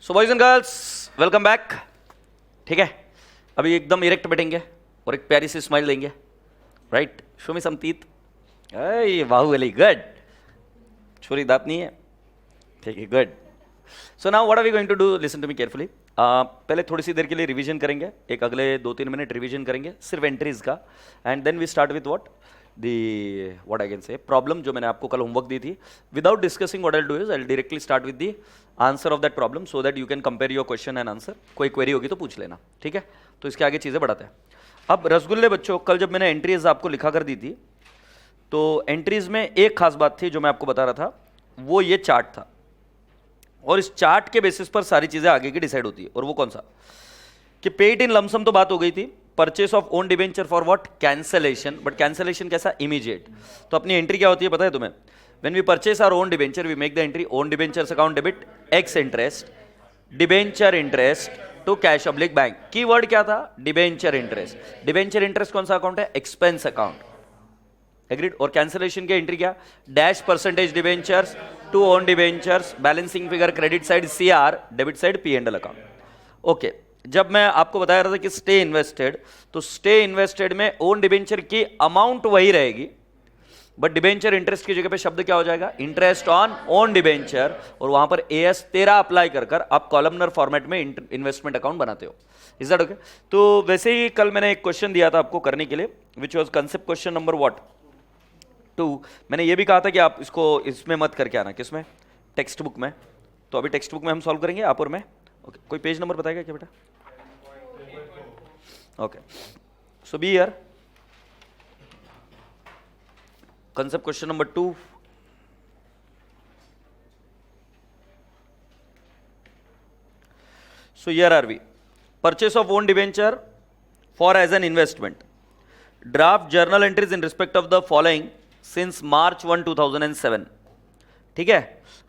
So boys and girls welcome back. ठीक है, अभी एकदम इरेक्ट बैठेंगे और एक प्यारी सी स्माइल देंगे। Right, show me some teeth. Baahubali, good. छोरी दांत नहीं है, ठीक है, good. So now what are we going to do, listen to me carefully. पहले थोड़ी सी देर के लिए रिवीजन करेंगे, एक अगले 2-3 मिनट रिवीजन करेंगे सिर्फ एंट्रीज का, and then we start with what what I can say problem जो मैंने आपको कल होमवर्क दी थी। Without discussing what I do is I directly start with the answer of that problem so that you can compare your question and answer. कोई query होगी तो पूछ लेना, ठीक है। तो इसके आगे चीजें बढ़ाते हैं। अब रसगुल्ले बच्चों, कल जब मैंने एंट्रीज आपको लिखा कर दी थी तो एंट्रीज में एक खास बात थी जो मैं आपको बता रहा था, वो ये चार्ट था, और इस चार्ट के बेसिस पर सारी चीजें आगे की डिसाइड होती है। और वो कौन सा, कि पेड इन लमसम तो बात हो गई थी, purchase of own debenture for what, cancellation. But cancellation कैसा, इमीडिएट। तो अपनी एंट्री क्या होती है पता है तुम्हें? When we purchase our own debenture we make the entry own debentures account debit ex interest, debenture interest to cash oblique bank. Key word क्या था, डिबेंचर इंटरेस्ट। डिबेंचर इंटरेस्ट कौन सा अकाउंट है, एक्सपेंस अकाउंट, एग्रीड। और cancellation की entry क्या, dash percentage debentures to own debentures, balancing figure credit side CR, debit side P and L account. Okay, जब मैं आपको बता रहा था कि स्टे इन्वेस्टेड, तो स्टे इन्वेस्टेड में ओन डिबेंचर की अमाउंट वही रहेगी, बट डिबेंचर इंटरेस्ट की जगह पे शब्द क्या हो जाएगा, इंटरेस्ट ऑन ओन डिबेंचर, और वहां पर एएस 13 अप्लाई कर आप कॉलमनर फॉर्मेट में इन्वेस्टमेंट अकाउंट बनाते हो। Is that okay? तो वैसे ही कल मैंने एक क्वेश्चन दिया था आपको करने के लिए, which was concept question number what 2। मैंने ये भी कहा था कि आप इसको इसमें मत करके आना, किसमें, टेक्स्ट बुक में। तो अभी टेक्स्ट बुक में हम सॉल्व करेंगे, आप और मैं। ओके, कोई पेज नंबर बताएगा क्या बेटा? Okay, so be here, concept question number 2. So here are we, purchase of own debenture for as an investment, draft journal entries in respect of the following since March 1 2007। ठीक है,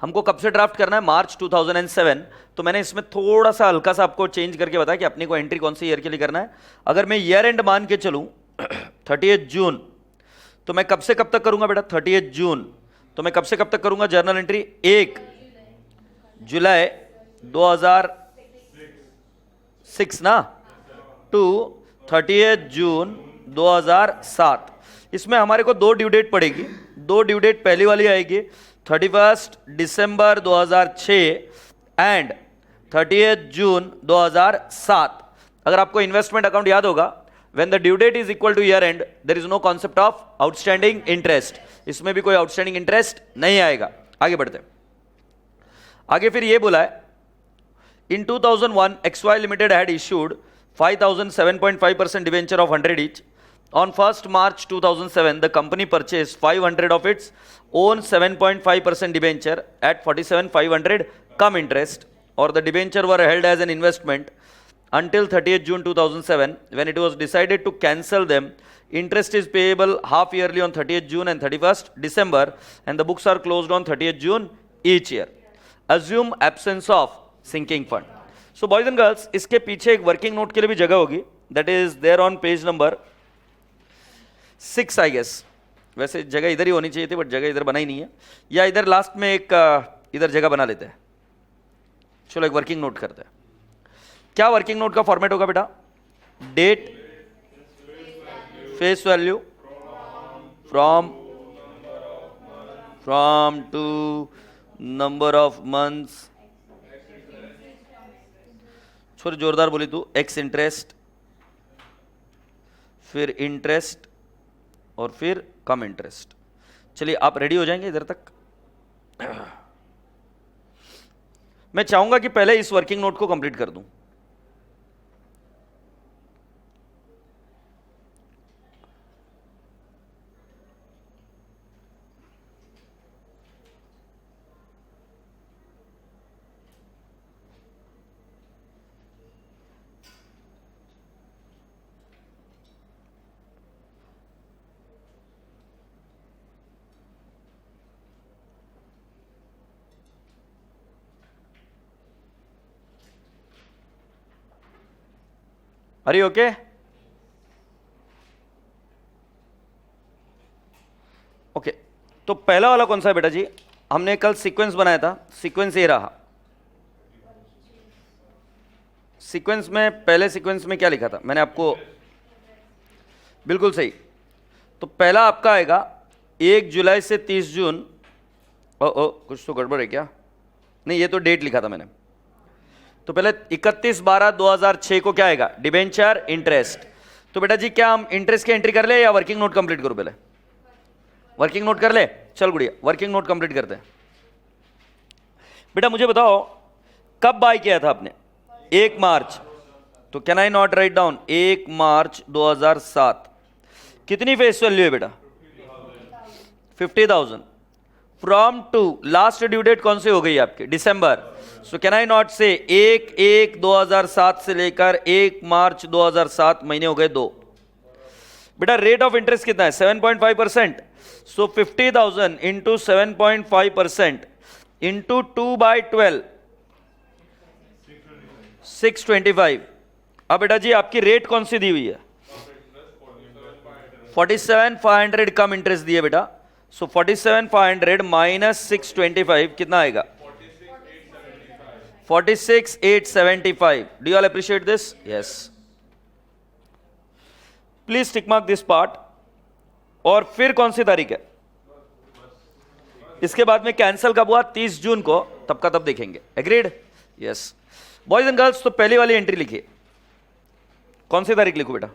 हमको कब से draft करना है, मार्च 2007। तो मैंने इसमें थोड़ा सा हल्का सा आपको चेंज करके बताया कि अपने को एंट्री कौन सी ईयर के लिए करना है। अगर मैं ईयर एंड मान के चलूं 30 जून, तो मैं कब से कब तक करूंगा बेटा, 30 जून। तो मैं कब से कब तक करूंगा जर्नल एंट्री, 1 जुलाई 2006 ना, टू 30 जून 2007। इसमें हमारे को 2 ड्यू डेट पड़ेगी। 2 ड्यू डेट पहली वाली आएगी 31 दिसंबर 2006 एंड 30 जून 2007। अगर आपको इन्वेस्टमेंट अकाउंट याद होगा, when the due date is equal to year end there is no concept of outstanding interest। इसमें भी कोई outstanding interest नहीं आएगा। आगे बढ़ते हैं, आगे फिर ये बोला है, in 2001 XY Limited had issued 5007.5% debenture of 100 each। on 1st March 2007 the company purchased 500 of its own 7.5% debenture at 47,500 cum interest, or the debenture were held as an investment until 30th June 2007 when it was decided to cancel them. Interest is payable half yearly on 30th June and 31st December and the books are closed on 30th June each year. Assume absence of sinking fund. So boys and girls, इसके पीछे एक working note के लिए भी जगह होगी, that is there on page number 6 I guess। वैसे जगह इधर ही होनी चाहिए थी बट जगह इधर बना ही नहीं है, या इधर लास्ट में एक इधर जगह बना लेते हैं। चलो एक वर्किंग नोट करते हैं। क्या वर्किंग नोट का फॉर्मेट होगा बेटा, date, face value, from to, number of months, थोड़ी जोरदार बोली तू, एक्स इंटरेस्ट, फिर इंटरेस्ट, और फिर कम इंटरेस्ट। चलिए आप रेडी हो जाएंगे इधर तक? मैं चाहूंगा कि पहले इस वर्किंग नोट को कंप्लीट कर दूं। अरे ओके, ओके। तो पहला वाला कौन सा है बेटा जी, हमने कल सीक्वेंस बनाया था, सीक्वेंस ये रहा, सीक्वेंस में, पहले सीक्वेंस में क्या लिखा था मैंने आपको? बिल्कुल सही। तो पहला आपका आएगा 1 जुलाई से 30 जून। ओ कुछ तो गड़बड़ है क्या? नहीं, ये तो डेट लिखा था मैंने। तो पहले 31/12/2006 को क्या आएगा? Debenture interest. तो बेटा जी क्या हम इंटरेस्ट की एंट्री कर ले या वर्किंग नोट कंप्लीट करो? पहले वर्किंग नोट कर ले। चल गुड़िया, वर्किंग नोट कंप्लीट करते हैं। बेटा मुझे बताओ कब बाय किया था आपने? 1 मार्च। तो can I not write down 1 March 2007? कितनी फेस वैल्यू है बेटा? 50,000। From to last due date कौन सी हो गई आपकी? दिसंबर। सो कैन आई नॉट से 1/1/2007 से लेकर 1 मार्च 2007 महीने हो गए 2। बेटा रेट ऑफ इंटरेस्ट कितना है? 7.5%। सो 50,000 इंटू 7.5% इंटू 2/12 625। अब बेटा जी आपकी रेट कौन सी दी हुई है? 47,500 कम इंटरेस्ट दिए बेटा। सो 47,500 माइनस 625 कितना आएगा? 46,875। Do you all appreciate this? Yes. Please tick mark this part. और फिर कौन सी तारीख है? इसके बाद में कैंसिल कब हुआ? 30 जून को, तब का तब देखेंगे। Agreed? Yes. Boys and girls, तो पहली वाली एंट्री लिखिए। कौन सी तारीख लिखूं बेटा?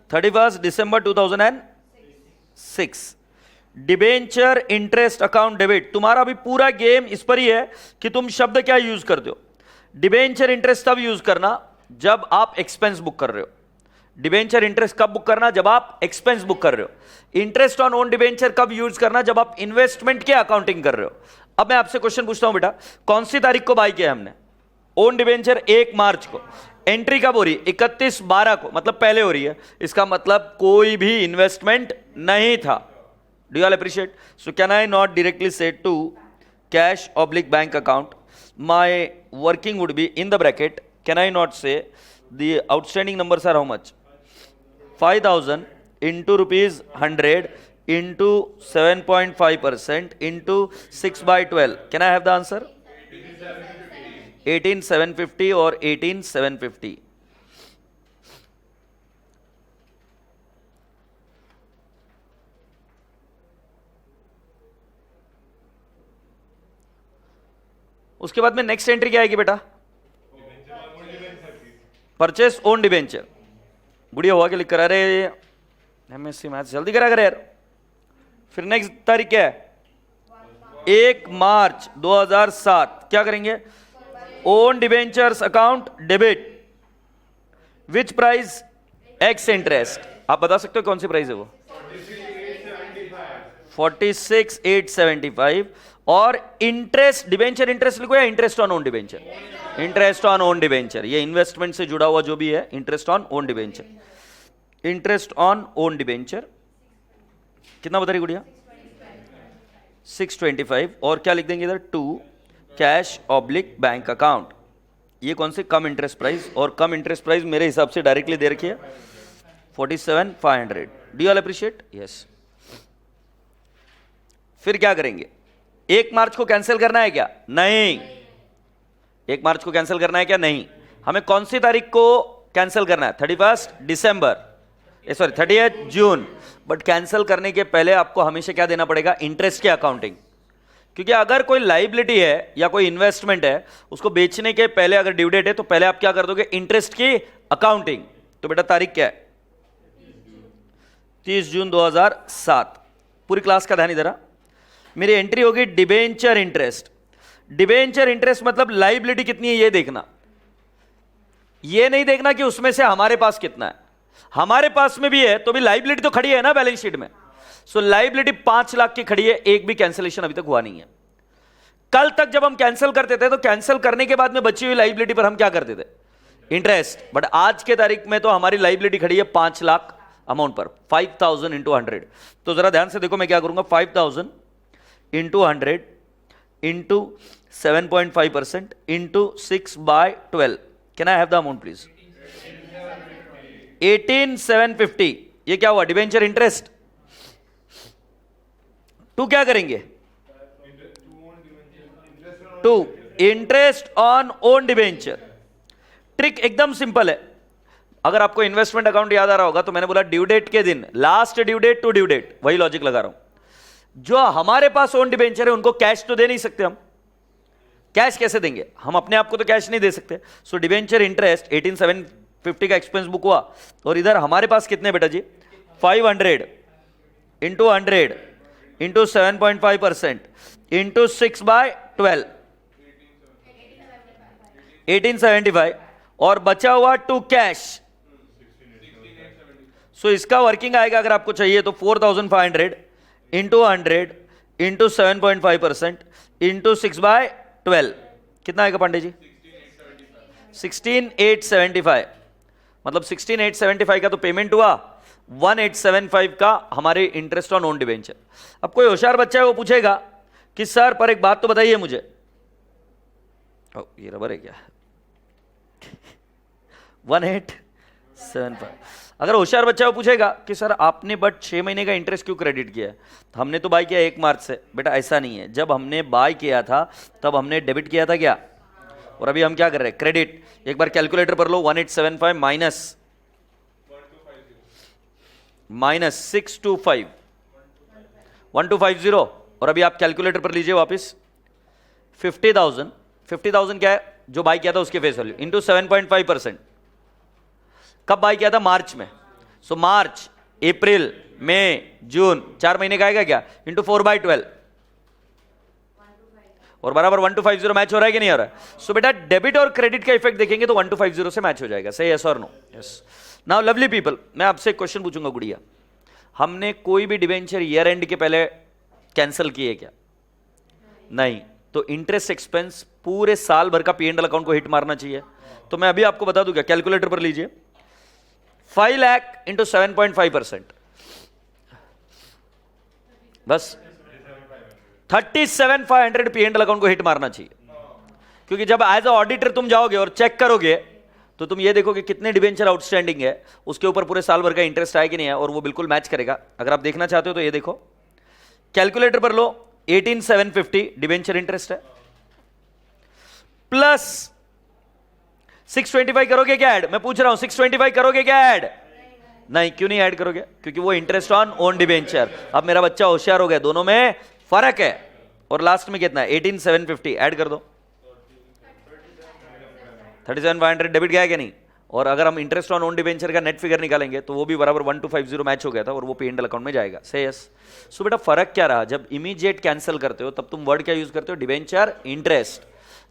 31 दिसंबर 2006। Debenture interest account debit. तुम्हारा भी पूरा गेम इस पर ही है कि तुम शब्द क्या यूज करते हो। डिबेंचर इंटरेस्ट तब यूज करना जब आप एक्सपेंस बुक कर रहे हो। डिबेंचर इंटरेस्ट कब बुक करना? जब आप एक्सपेंस बुक कर रहे हो। इंटरेस्ट ऑन ओन डिबेंचर कब यूज करना? जब आप इन्वेस्टमेंट की अकाउंटिंग कर रहे हो। अब मैं आपसे क्वेश्चन पूछता हूं बेटा, कौन सी तारीख को बाय किया हमने ओन डिबेंचर? 1 मार्च को। एंट्री कब हो रही है? 31/12 को, मतलब पहले हो रही है। इसका मतलब कोई भी इन्वेस्टमेंट नहीं था। Do you all appreciate? So can I not directly say to cash oblique bank account? My working would be in the bracket. Can I not say the outstanding numbers are how much? 5,000 into rupees 100 into 7.5% into 6/12. Can I have the answer? 18,750 और 18,750। उसके बाद में next entry क्या आएगी बेटा? Purchase own debenture. बुढ़िया हुआ के लिख कर, अरे एमएससी मैथ्स जल्दी करा कर यार। फिर नेक्स्ट तारीख क्या है? 1 मार्च 2007। क्या करेंगे? Own debentures account debit. Which price? Ex interest. आप बता सकते हो कौन सी प्राइस है वो? 46,875। और इंटरेस्ट, डिबेंचर इंटरेस्ट लिखो या interest on own debenture? Interest on own debenture. ये इन्वेस्टमेंट से जुड़ा हुआ जो भी है, interest on own debenture. Interest on own debenture कितना बता रही गुड़िया? 625। और क्या लिख देंगे इधर? To cash oblique bank account. ये कौन से? Cum interest price. और कम इंटरेस्ट प्राइस मेरे हिसाब से डायरेक्टली दे रखी है 47,500। Do you all appreciate? Yes. फिर क्या करेंगे? 1 मार्च को कैंसिल करना है क्या? नहीं। 1 मार्च को कैंसिल करना है क्या? नहीं। हमें कौन सी तारीख को कैंसिल करना है? 31 दिसंबर, सॉरी 30 जून। बट कैंसिल करने के पहले आपको हमेशा क्या देना पड़ेगा? इंटरेस्ट की अकाउंटिंग। क्योंकि अगर कोई लाइबिलिटी है या कोई इन्वेस्टमेंट है, उसको बेचने के पहले अगर ड्यू डेट है तो पहले आप क्या कर दोगे? इंटरेस्ट की अकाउंटिंग। तो बेटा तारीख क्या है? 30 जून 2007। पूरी क्लास का ध्यान इधर। मेरी एंट्री होगी डिबेंचर इंटरेस्ट। डिबेंचर इंटरेस्ट मतलब लाइबिलिटी कितनी है ये देखना, ये नहीं देखना कि उसमें से हमारे पास कितना है। हमारे पास में भी है तो भी लाइबिलिटी तो खड़ी है ना बैलेंस शीट में। सो लाइबिलिटी 5 लाख की खड़ी है, एक भी कैंसिलेशन अभी तक हुआ नहीं है। कल तक जब हम कैंसिल करते थे तो कैंसिल करने के बाद में बची हुई लाइबिलिटी पर हम क्या करते थे? इंटरेस्ट। बट आज के तारीख में तो हमारी लाइबिलिटी खड़ी है 5 लाख अमाउंट पर। 5,000 इंटू 100। तो जरा ध्यान से देखो मैं क्या करूंगा। 5,000 into 100 into 7.5% into 6/12। Can I have the amount please? 18,750। ये क्या हुआ? Debenture interest. टू क्या करेंगे? To interest on own debenture. Trick एकदम सिंपल है। अगर आपको इन्वेस्टमेंट अकाउंट याद आ रहा होगा तो मैंने बोला ड्यू डेट के दिन, last due date to due date, वही लॉजिक लगा रहा हूं। जो हमारे पास ओन डिबेंचर है उनको कैश तो दे नहीं सकते हम। कैश कैसे देंगे? हम अपने आप को तो कैश नहीं दे सकते। सो डिबेंचर इंटरेस्ट 18,750 का एक्सपेंस बुक हुआ, और इधर हमारे पास कितने बेटा जी? 500 इंटू 100 इंटू 7.5% इंटू 6/12, 1875, और बचा हुआ टू कैश। सो इसका वर्किंग आएगा अगर आपको चाहिए तो 4,500 इंटू 100 इंटू 7.5% इंटू 6/12, कितना आएगा पांडे जी? 16,875। मतलब 16,875 का तो पेमेंट हुआ, 1,875 का हमारे इंटरेस्ट ऑन ओन डिबेंचर। अब कोई होशियार बच्चा है वो पूछेगा कि सर पर एक बात तो बताइए मुझे। ओ, ये रबर है क्या? 1,875। अगर होशियार बच्चा वो पूछेगा कि सर आपने बट 6 महीने का इंटरेस्ट क्यों क्रेडिट किया है? हमने तो बाय किया 1 मार्च से। बेटा ऐसा नहीं है, जब हमने बाय किया था तब हमने डेबिट किया था क्या, और अभी हम क्या कर रहे हैं? क्रेडिट। एक बार कैलकुलेटर पर लो, 1875 माइनस 625, 1250, और अभी आप कैलकुलेटर पर लीजिए वापस 50,000। 50,000 क्या है? जो बाय किया था उसके फेस वैल्यू इंटू 7.5%। कब बाय किया था? मार्च में। सो मार्च, अप्रैल, मई, जून, 4 महीने का आएगा क्या? इंटू 4/12, और बराबर 1250 मैच हो रहा है कि नहीं हो रहा है? सो बेटा डेबिट और क्रेडिट का इफेक्ट देखेंगे तो 1250 से मैच हो जाएगा। सही, यस और no? Yes. Now lovely people, मैं आपसे एक क्वेश्चन पूछूंगा गुड़िया, हमने कोई भी डिबेंचर ईयर एंड के पहले कैंसिल किए क्या? नहीं। तो इंटरेस्ट एक्सपेंस पूरे साल भर का P&L अकाउंट को हिट मारना चाहिए। तो मैं अभी आपको बता दूं क्या? कैलकुलेटर पर लीजिए, 5 लाख इंटू 7.5%, बस 37,500 P&L अकाउंट को हिट मारना चाहिए। क्योंकि जब एज अ ऑडिटर तुम जाओगे और चेक करोगे तो तुम ये देखोगे कितने डिबेंचर आउटस्टैंडिंग है, उसके ऊपर पूरे साल भर का इंटरेस्ट आया कि नहीं है, और वो बिल्कुल मैच करेगा। अगर आप देखना चाहते हो तो ये देखो, कैलकुलेटर पर लो, 18,750 डिबेंचर इंटरेस्ट है, प्लस 625 करोगे क्या ऐड? मैं पूछ रहा हूं, 625 करोगे क्या ऐड? नहीं। क्यों नहीं ऐड करोगे? क्योंकि वो इंटरेस्ट ऑन ओन डिबेंचर। अब मेरा बच्चा होशियार हो गया, दोनों में फर्क है। और लास्ट में कितना है? 18,750 ऐड कर दो, 37,500 डेबिट गया क्या नहीं? और अगर हम इंटरेस्ट ऑन ओन डिबेंचर का नेट फिगर निकालेंगे तो वो भी बराबर 1250 मैच हो गया था, और वो P&L अकाउंट में जाएगा। से यस। सो बेटा फर्क क्या रहा? जब इमीडिएट कैंसिल करते हो तब तुम वर्ड क्या यूज करते हो? Debenture interest.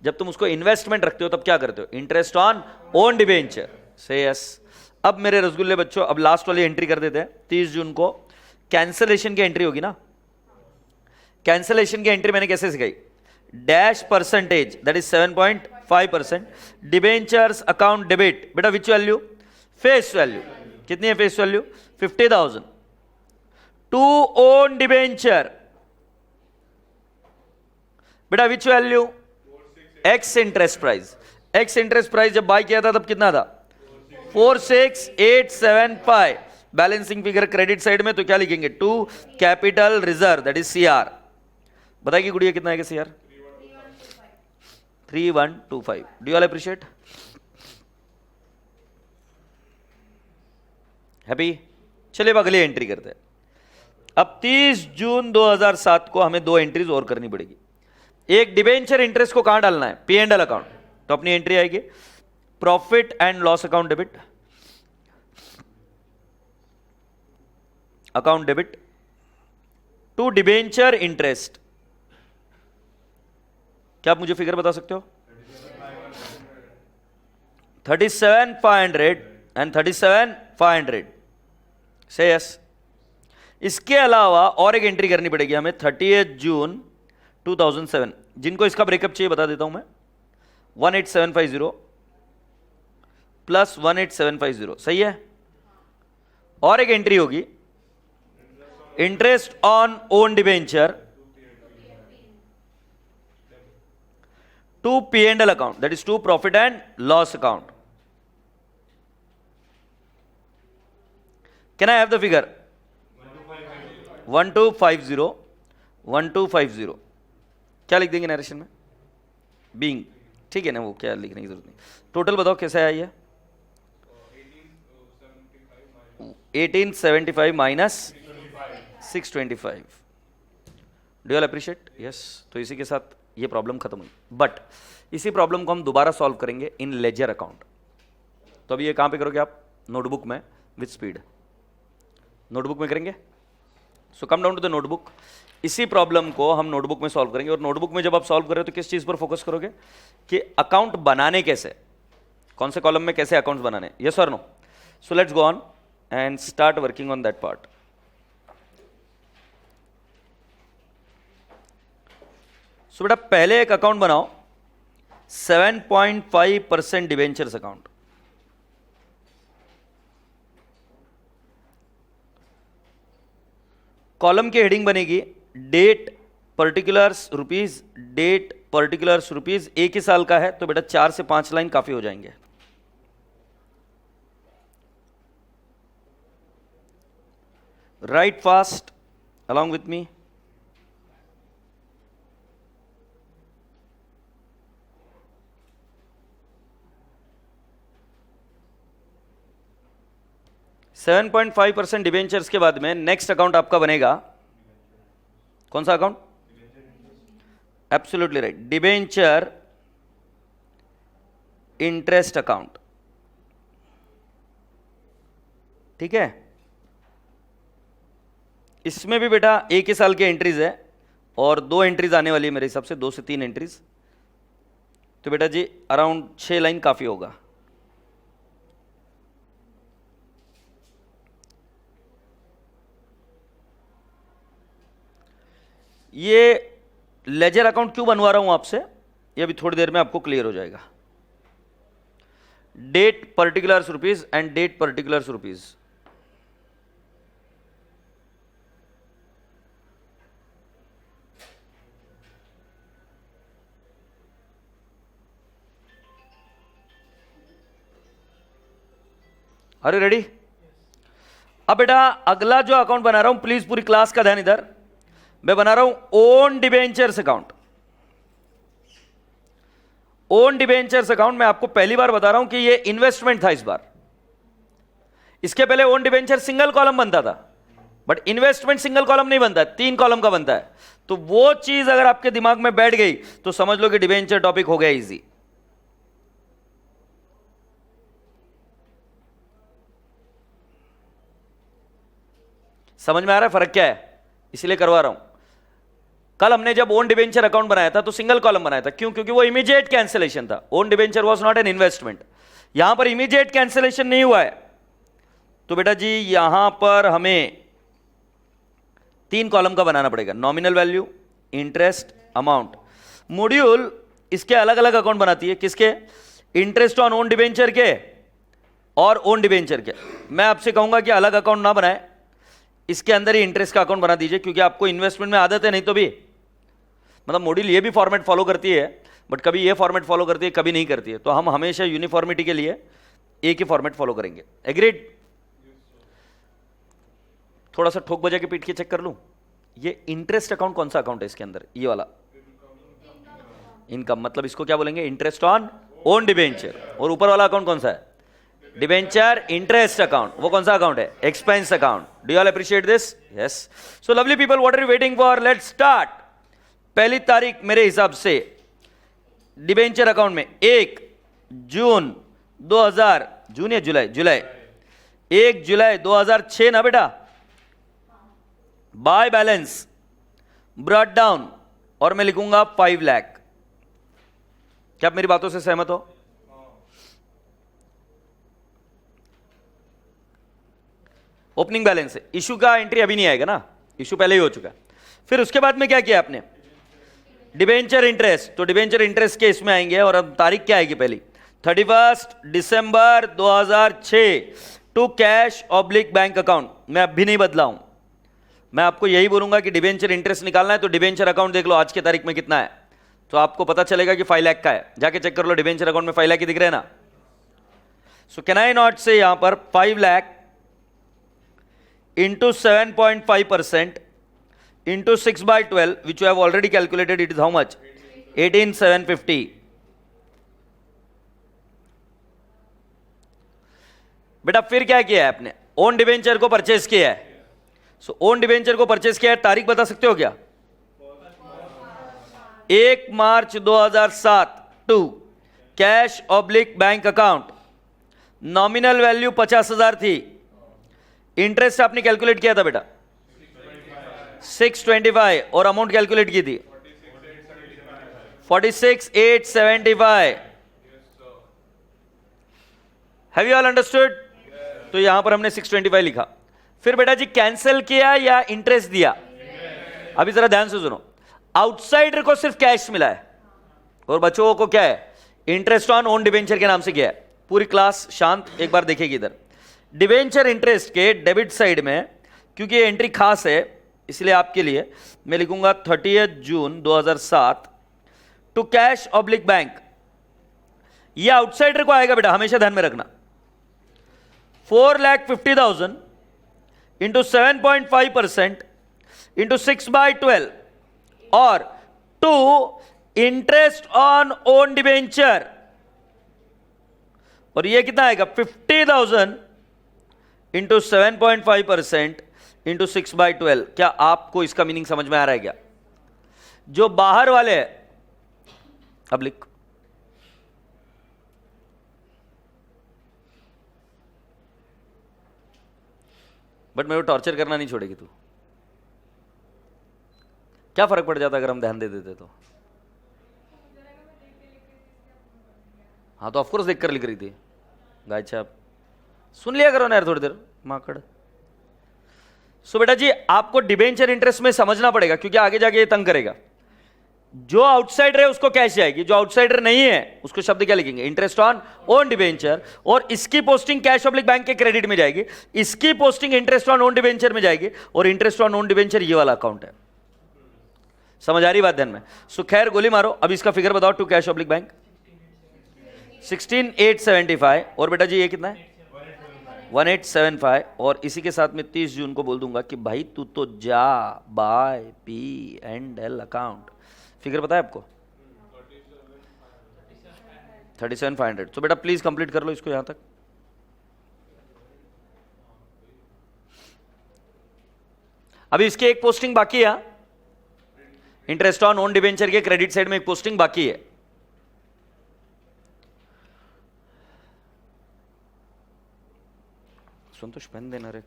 जब तुम उसको इन्वेस्टमेंट रखते हो तब क्या करते हो? Interest on own debenture. से यस। अब मेरे रसगुल्ले बच्चों, अब लास्ट वाली एंट्री कर देते हैं। 30 जून को कैंसिलेशन की एंट्री होगी ना। कैंसिलेशन की एंट्री मैंने कैसे सिखाई? Dash percentage, that is 7.5%, debentures account debit. बेटा विच वैल्यू? Face value. कितनी है face value? 50,000 to own debenture. बेटा which value? Ex interest price. Ex interest price जब बाय किया था तब कितना था? 46,875। बैलेंसिंग फिगर क्रेडिट साइड में तो क्या लिखेंगे? To capital reserve, that is CR। बताइए गुड़िया कितना है CR? 3125। Do you all appreciate? Happy? चलिए अब अगली एंट्री करते हैं। अब 30 जून 2007 को हमें 2 एंट्रीज और करनी पड़ेगी। एक डिबेंचर इंटरेस्ट को कहां डालना है? P&L account. तो अपनी एंट्री आएगी profit and loss account debit, account debit to debenture interest. क्या आप मुझे फिगर बता सकते हो? 37,500 एंड 37,500। से यस। इसके अलावा और एक एंट्री करनी पड़ेगी हमें 30 जून 2007। जिनको इसका ब्रेकअप चाहिए बता देता हूं मैं। 18,750 प्लस 18,750, सही है। और एक एंट्री होगी interest on own debenture to P&L account, that is to profit and loss account. Can I have the figure? 1250, 1250। क्या लिख देंगे नरेशन में? बीइंग, ठीक है ना, वो क्या लिखने की जरूरत नहीं। टोटल बताओ कैसे आया ये? 1875 minus 625। Do you all appreciate? Yes. तो इसी के साथ ये प्रॉब्लम खत्म हुई, बट इसी प्रॉब्लम को हम दोबारा सॉल्व करेंगे इन लेजर अकाउंट। तो अभी ये कहां पे करोगे आप? नोटबुक में विद स्पीड, नोटबुक में करेंगे। So come down to the notebook. इसी प्रॉब्लम को हम नोटबुक में सॉल्व करेंगे, और नोटबुक में जब आप सॉल्व कर रहे हो तो किस चीज पर फोकस करोगे कि अकाउंट बनाने कैसे, कौन से कॉलम में कैसे अकाउंट्स बनाने, यस और no? So let's go on and start working on that part. So बेटा पहले एक अकाउंट बनाओ 7.5% डिवेंचर्स अकाउंट। कॉलम की हेडिंग बनेगी date particulars rupees, date particulars rupees. एक ही साल का है तो बेटा 4 से 5 लाइन काफी हो जाएंगे। Write fast along with me. $7.5% debentures के बाद में नेक्स्ट अकाउंट आपका बनेगा कौन सा account? Absolutely right, debenture interest account. ठीक है, इसमें भी बेटा एक ही साल की एंट्रीज है और 2 एंट्रीज आने वाली है मेरे हिसाब से, 2 से 3 एंट्रीज। तो बेटा जी अराउंड 6 लाइन काफी होगा। ये लेजर अकाउंट क्यों बनवा रहा हूं आपसे, ये अभी थोड़ी देर में आपको क्लियर हो जाएगा। Date particulars rupees and date particulars rupees. अरे रेडी? अब बेटा अगला जो अकाउंट बना रहा हूं, प्लीज पूरी क्लास का ध्यान इधर, मैं बना रहा हूं own debentures account. Own debentures account मैं आपको पहली बार बता रहा हूं कि ये इन्वेस्टमेंट था इस बार। इसके पहले ओन डिबेंचर सिंगल कॉलम बनता था, बट इन्वेस्टमेंट सिंगल कॉलम नहीं बनता है, 3 कॉलम का बनता है। तो वो चीज अगर आपके दिमाग में बैठ गई तो समझ लो कि डिबेंचर टॉपिक हो गया इजी। समझ में आ रहा है फर्क क्या है? इसलिए करवा रहा हूं। कल हमने जब ओन डिबेंचर अकाउंट बनाया था तो सिंगल कॉलम बनाया था, क्यों? क्योंकि वो इमीडिएट कैंसिलेशन था। Own debenture was not an investment. यहां पर इमीडिएट कैंसिलेशन नहीं हुआ है, तो बेटा जी यहां पर हमें 3 कॉलम का बनाना पड़ेगा, nominal value, interest, amount. Module इसके अलग अलग अकाउंट बनाती है, किसके? इंटरेस्ट ऑन ओन डिबेंचर के और ओन डिबेंचर के। मैं आपसे कहूंगा कि अलग अकाउंट ना बनाए, इसके अंदर ही इंटरेस्ट का अकाउंट बना दीजिए, क्योंकि आपको इन्वेस्टमेंट में आदत है। नहीं तो भी मतलब मॉड्यूल ये भी फॉर्मेट फॉलो करती है, बट कभी ये फॉर्मेट फॉलो करती है, कभी नहीं करती है। तो हम हमेशा यूनिफॉर्मिटी के लिए एक ही फॉर्मेट फॉलो करेंगे। एग्रीड? थोड़ा सा ठोक बजा के पीट के चेक कर लूं, ये इंटरेस्ट अकाउंट कौन सा अकाउंट है इसके अंदर? ये वाला इनकम, मतलब इसको क्या बोलेंगे? Interest on own debenture. और ऊपर वाला अकाउंट कौन सा है? Debenture interest account. वो कौन सा अकाउंट है? Expense account. Do you all appreciate this? Yes. So lovely people, what are you waiting for? Let's start. पहली तारीख मेरे हिसाब से डिबेंचर अकाउंट में 1 जून 2000, जून या जुलाई? जुलाई, 1 जुलाई 2006 ना बेटा। बाय बैलेंस ब्रॉट डाउन, और मैं लिखूंगा 5 लाख। क्या आप मेरी बातों से सहमत हो? ओपनिंग बैलेंस है, इशू का एंट्री अभी नहीं आएगा ना, इशू पहले ही हो चुका है। फिर उसके बाद में क्या किया आपने? Debenture interest. तो डिबेंचर इंटरेस्ट के इसमें आएंगे, और अब तारीख क्या आएगी पहली? 31 दिसंबर 2006 to cash oblique bank account. मैं अब भी नहीं बदला हूं, मैं आपको यही बोलूंगा कि डिबेंचर इंटरेस्ट निकालना है तो डिबेंचर अकाउंट देख लो आज की तारीख में कितना है, तो आपको पता चलेगा कि 5 लाख का है। जाके चेक कर लो, डिबेंचर अकाउंट में 5 लाख ही दिख रहे हैं ना। सो कैन आई नॉट से यहां पर 5 lakh into 7.5% into 6/12, which you have already calculated, it is how much? 18,750. बेटा फिर क्या किया है आपने? ओन डिवेंचर को परचेस किया है। सो ओन डिवेंचर को परचेस किया है, तारीख बता सकते हो क्या? 1 March 2007 to cash oblique bank account, nominal value 50,000 थी, इंटरेस्ट आपने कैलकुलेट किया था बेटा 625 और अमाउंट कैलकुलेट की थी 46,875। Have you all understood? तो यहां पर हमने 625 लिखा। फिर बेटा जी कैंसिल किया या इंटरेस्ट दिया? अभी जरा ध्यान से सुनो, आउटसाइडर को सिर्फ कैश मिला है और बच्चों को क्या है? इंटरेस्ट ऑन ओन डिवेंचर के नाम से किया है। पूरी क्लास शांत एक बार देखेगी इधर। डिवेंचर इंटरेस्ट के डेबिट साइड में, क्योंकि ये एंट्री खास है इसलिए आपके लिए मैं लिखूंगा 30 जून 2007 टू कैश ऑब्लिक बैंक। ये आउटसाइडर को आएगा बेटा, हमेशा ध्यान में रखना। 4,50,000 इंटू 7.5% इंटू 6/12 और to interest on own debenture, और ये कितना आएगा? 50,000 इंटू 7.5% इंटू 6/12। क्या आपको इसका मीनिंग समझ में आ रहा है क्या? जो बाहर वाले हैं, अब लिख, बट मेरे को टॉर्चर करना नहीं छोड़ेगी तू। क्या फर्क पड़ जाता अगर हम ध्यान दे देते तो? हाँ तो ऑफकोर्स देख कर लिख रही थी गाय छाप, सुन लिया करो ना यार थोड़ी देर माकड़। सो बेटा जी आपको डिबेंचर इंटरेस्ट में समझना पड़ेगा क्योंकि आगे जाके ये तंग करेगा। जो आउटसाइडर है उसको कैश जाएगी, जो आउटसाइडर नहीं है उसको शब्द क्या लिखेंगे? इंटरेस्ट ऑन ओन डिबेंचर, और इसकी पोस्टिंग कैश ऑब्लिक बैंक के क्रेडिट में जाएगी, इसकी posting interest on own debenture में जाएगी, और इंटरेस्ट ऑन ओन डिबेंचर ये वाला अकाउंट है। समझ आ रही बात ध्यान में? सो खैर गोली मारो, अब इसका फिगर बताओ टू कैश ऑब्लिक बैंक 16,875, और बेटा जी ये कितना है? 1875, और इसी के साथ में 30 जून को बोल दूंगा कि भाई तू तो जा बाय P&L अकाउंट। फिगर पता है आपको? 37,500। तो बेटा प्लीज कंप्लीट कर लो इसको यहां तक। अभी इसकी एक पोस्टिंग बाकी है, इंटरेस्ट ऑन ओन डिबेंचर के क्रेडिट साइड में एक पोस्टिंग बाकी है। संतोष पेन देना रे,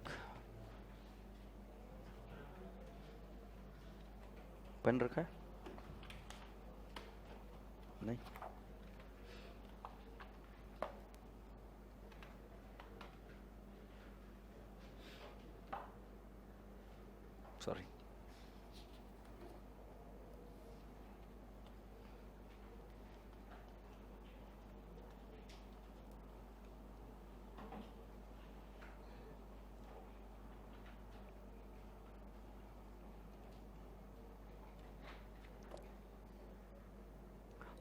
पेन रखा है? नहीं, सॉरी।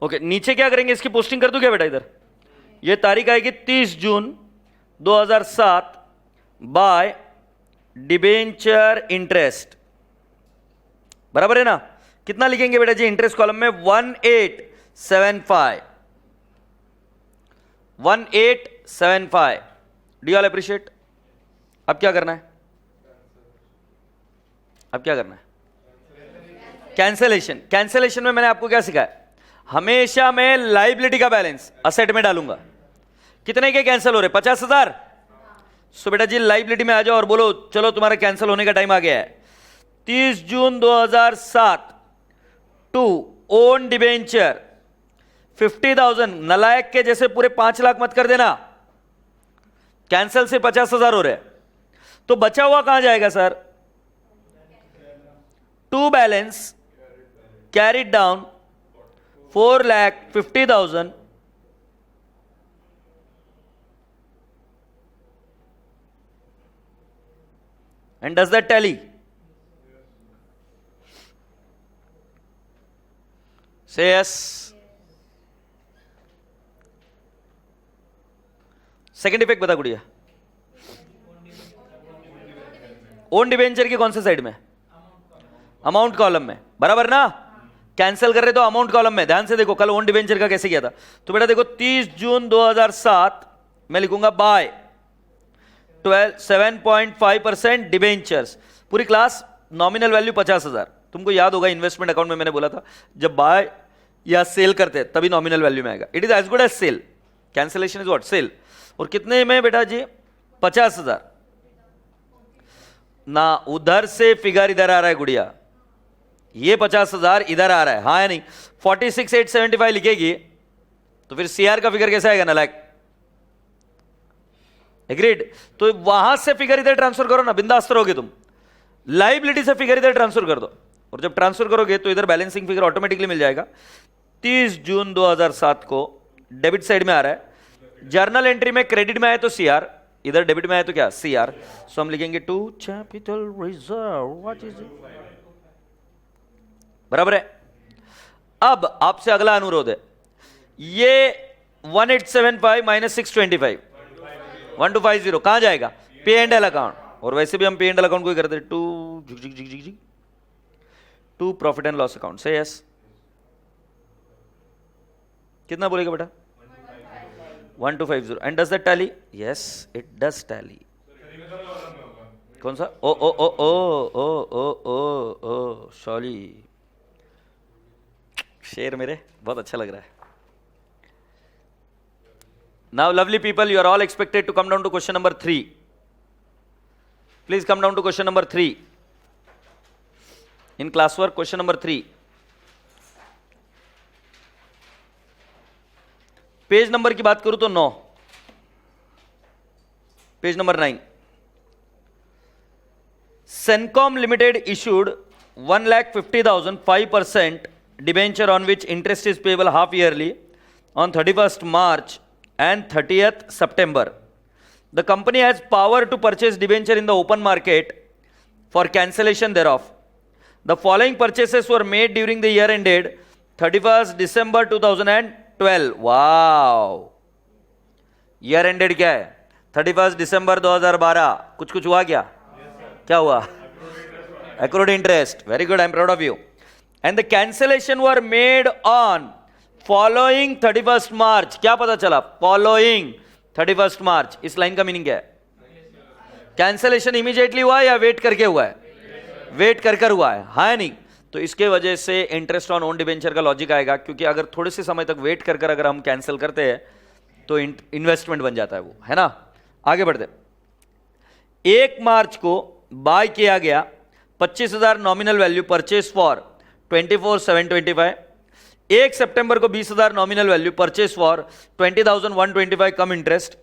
ओके नीचे क्या करेंगे? इसकी पोस्टिंग कर दूं क्या बेटा? इधर ये तारीख आएगी 30 जून 2007 बाय डिबेंचर इंटरेस्ट, बराबर है ना? कितना लिखेंगे बेटा जी इंटरेस्ट कॉलम में? 1875, 1875। D all appreciate. अब क्या करना है? अब क्या करना है? कैंसलेशन। कैंसलेशन में मैंने आपको क्या सिखाया? हमेशा मैं लाइबिलिटी का बैलेंस असेट में डालूंगा। कितने के कैंसिल हो रहे? 50,000। सो बेटा जी लाइबिलिटी में आ जाओ और बोलो चलो तुम्हारा कैंसिल होने का टाइम आ गया है। 30 जून 2007 टू ओन डिबेंचर 50,000। नलायक के जैसे पूरे 5 लाख मत कर देना, कैंसिल से 50,000 हो रहे हैं। तो बचा हुआ कहां जाएगा sir? To balance carried down 4,50,000 and does that tally? Say yes. Second effect बता गुड़िया। ओन डिबेंचर की कौन से साइड में? अमाउंट कॉलम में, बराबर ना? कैंसिल कर रहे तो अमाउंट कॉलम में। ध्यान से देखो कल ओन डिबेंचर का कैसे किया था। तो बेटा देखो 30 जून 2007 मैं लिखूंगा बाय 7.5% डिबेंचर्स, पूरी क्लास, नॉमिनल वैल्यू 50,000। तुमको याद होगा इन्वेस्टमेंट अकाउंट में मैंने बोला था जब बाय या सेल करते हैं तभी नॉमिनल वैल्यू में आएगा। It is as good as sale, cancellation is what, sale. और कितने में बेटा जी, 50,000 ना, उधर से फिगर इधर आ रहा है गुड़िया, ये 50,000 इधर आ रहा है, हाँ या नहीं? 46,875 लिखेगी तो फिर सीआर का फिगर कैसे आएगा ना, लाइक एग्रीड। तो वहां से फिगर इधर ट्रांसफर करो ना, बिंदास रहोगे तुम। लाइबिलिटी से फिगर इधर ट्रांसफर कर दो, और जब ट्रांसफर करोगे तो इधर बैलेंसिंग फिगर ऑटोमेटिकली मिल जाएगा। 30 जून 2007 को डेबिट साइड में आ रहा है, जर्नल एंट्री में क्रेडिट में आए तो सीआर, इधर डेबिट में आए तो क्या, सीआर। सो हम लिखेंगे to capital reserve, what is it, बराबर है। अब आपसे अगला अनुरोध है, ये 1875 माइनस 625 1250 कहां जाएगा, पे एंड एल अकाउंट। और वैसे भी हम पे एंड एल अकाउंट को ही करते हैं, to profit and loss account से यस। कितना बोलेगा बेटा, 1250। And does that tally, yes it does tally. कौन सा, ओ ओ ओ ओ ओ ओ ओ ओ सॉरी, शेर मेरे बहुत अच्छा लग रहा है। Now lovely people, you are all expected to come down to question number 3. Please come down to question number 3. In classwork, question number 3. Page number की बात करूं तो 9, page number 9। Sencom Limited issued 1,50,000 5% debenture on which interest is payable half yearly on 31st March and 30th September. The company has power to purchase debenture in the open market for cancellation thereof. The following purchases were made during the year ended 31st December 2012. Wow! Year ended क्या है, 31st December 2012। कुछ कुछ हुआ क्या? क्या हुआ? Accrued interest. Very good, I am proud of you. And the cancellation were made on following 31st मार्च। क्या पता चला, फॉलोइंग 31st मार्च। इस लाइन का मीनिंग क्या है, कैंसिलेशन इमीडिएटली हुआ है या वेट करके हुआ है, वेट कर कर हुआ है, हाँ या नहीं? तो इसके वजह से इंटरेस्ट ऑन ओन डिबेंचर का लॉजिक आएगा, क्योंकि अगर थोड़े से समय तक वेट कर कर अगर हम कैंसिल करते हैं तो इन्वेस्टमेंट बन जाता है वो, है ना। आगे बढ़ते, 1 मार्च को बाय किया गया 25,000 नॉमिनल वैल्यू परचेस फॉर 24,725। 1 सितंबर को 20,000 nominal value purchase for 20,125 cum interest.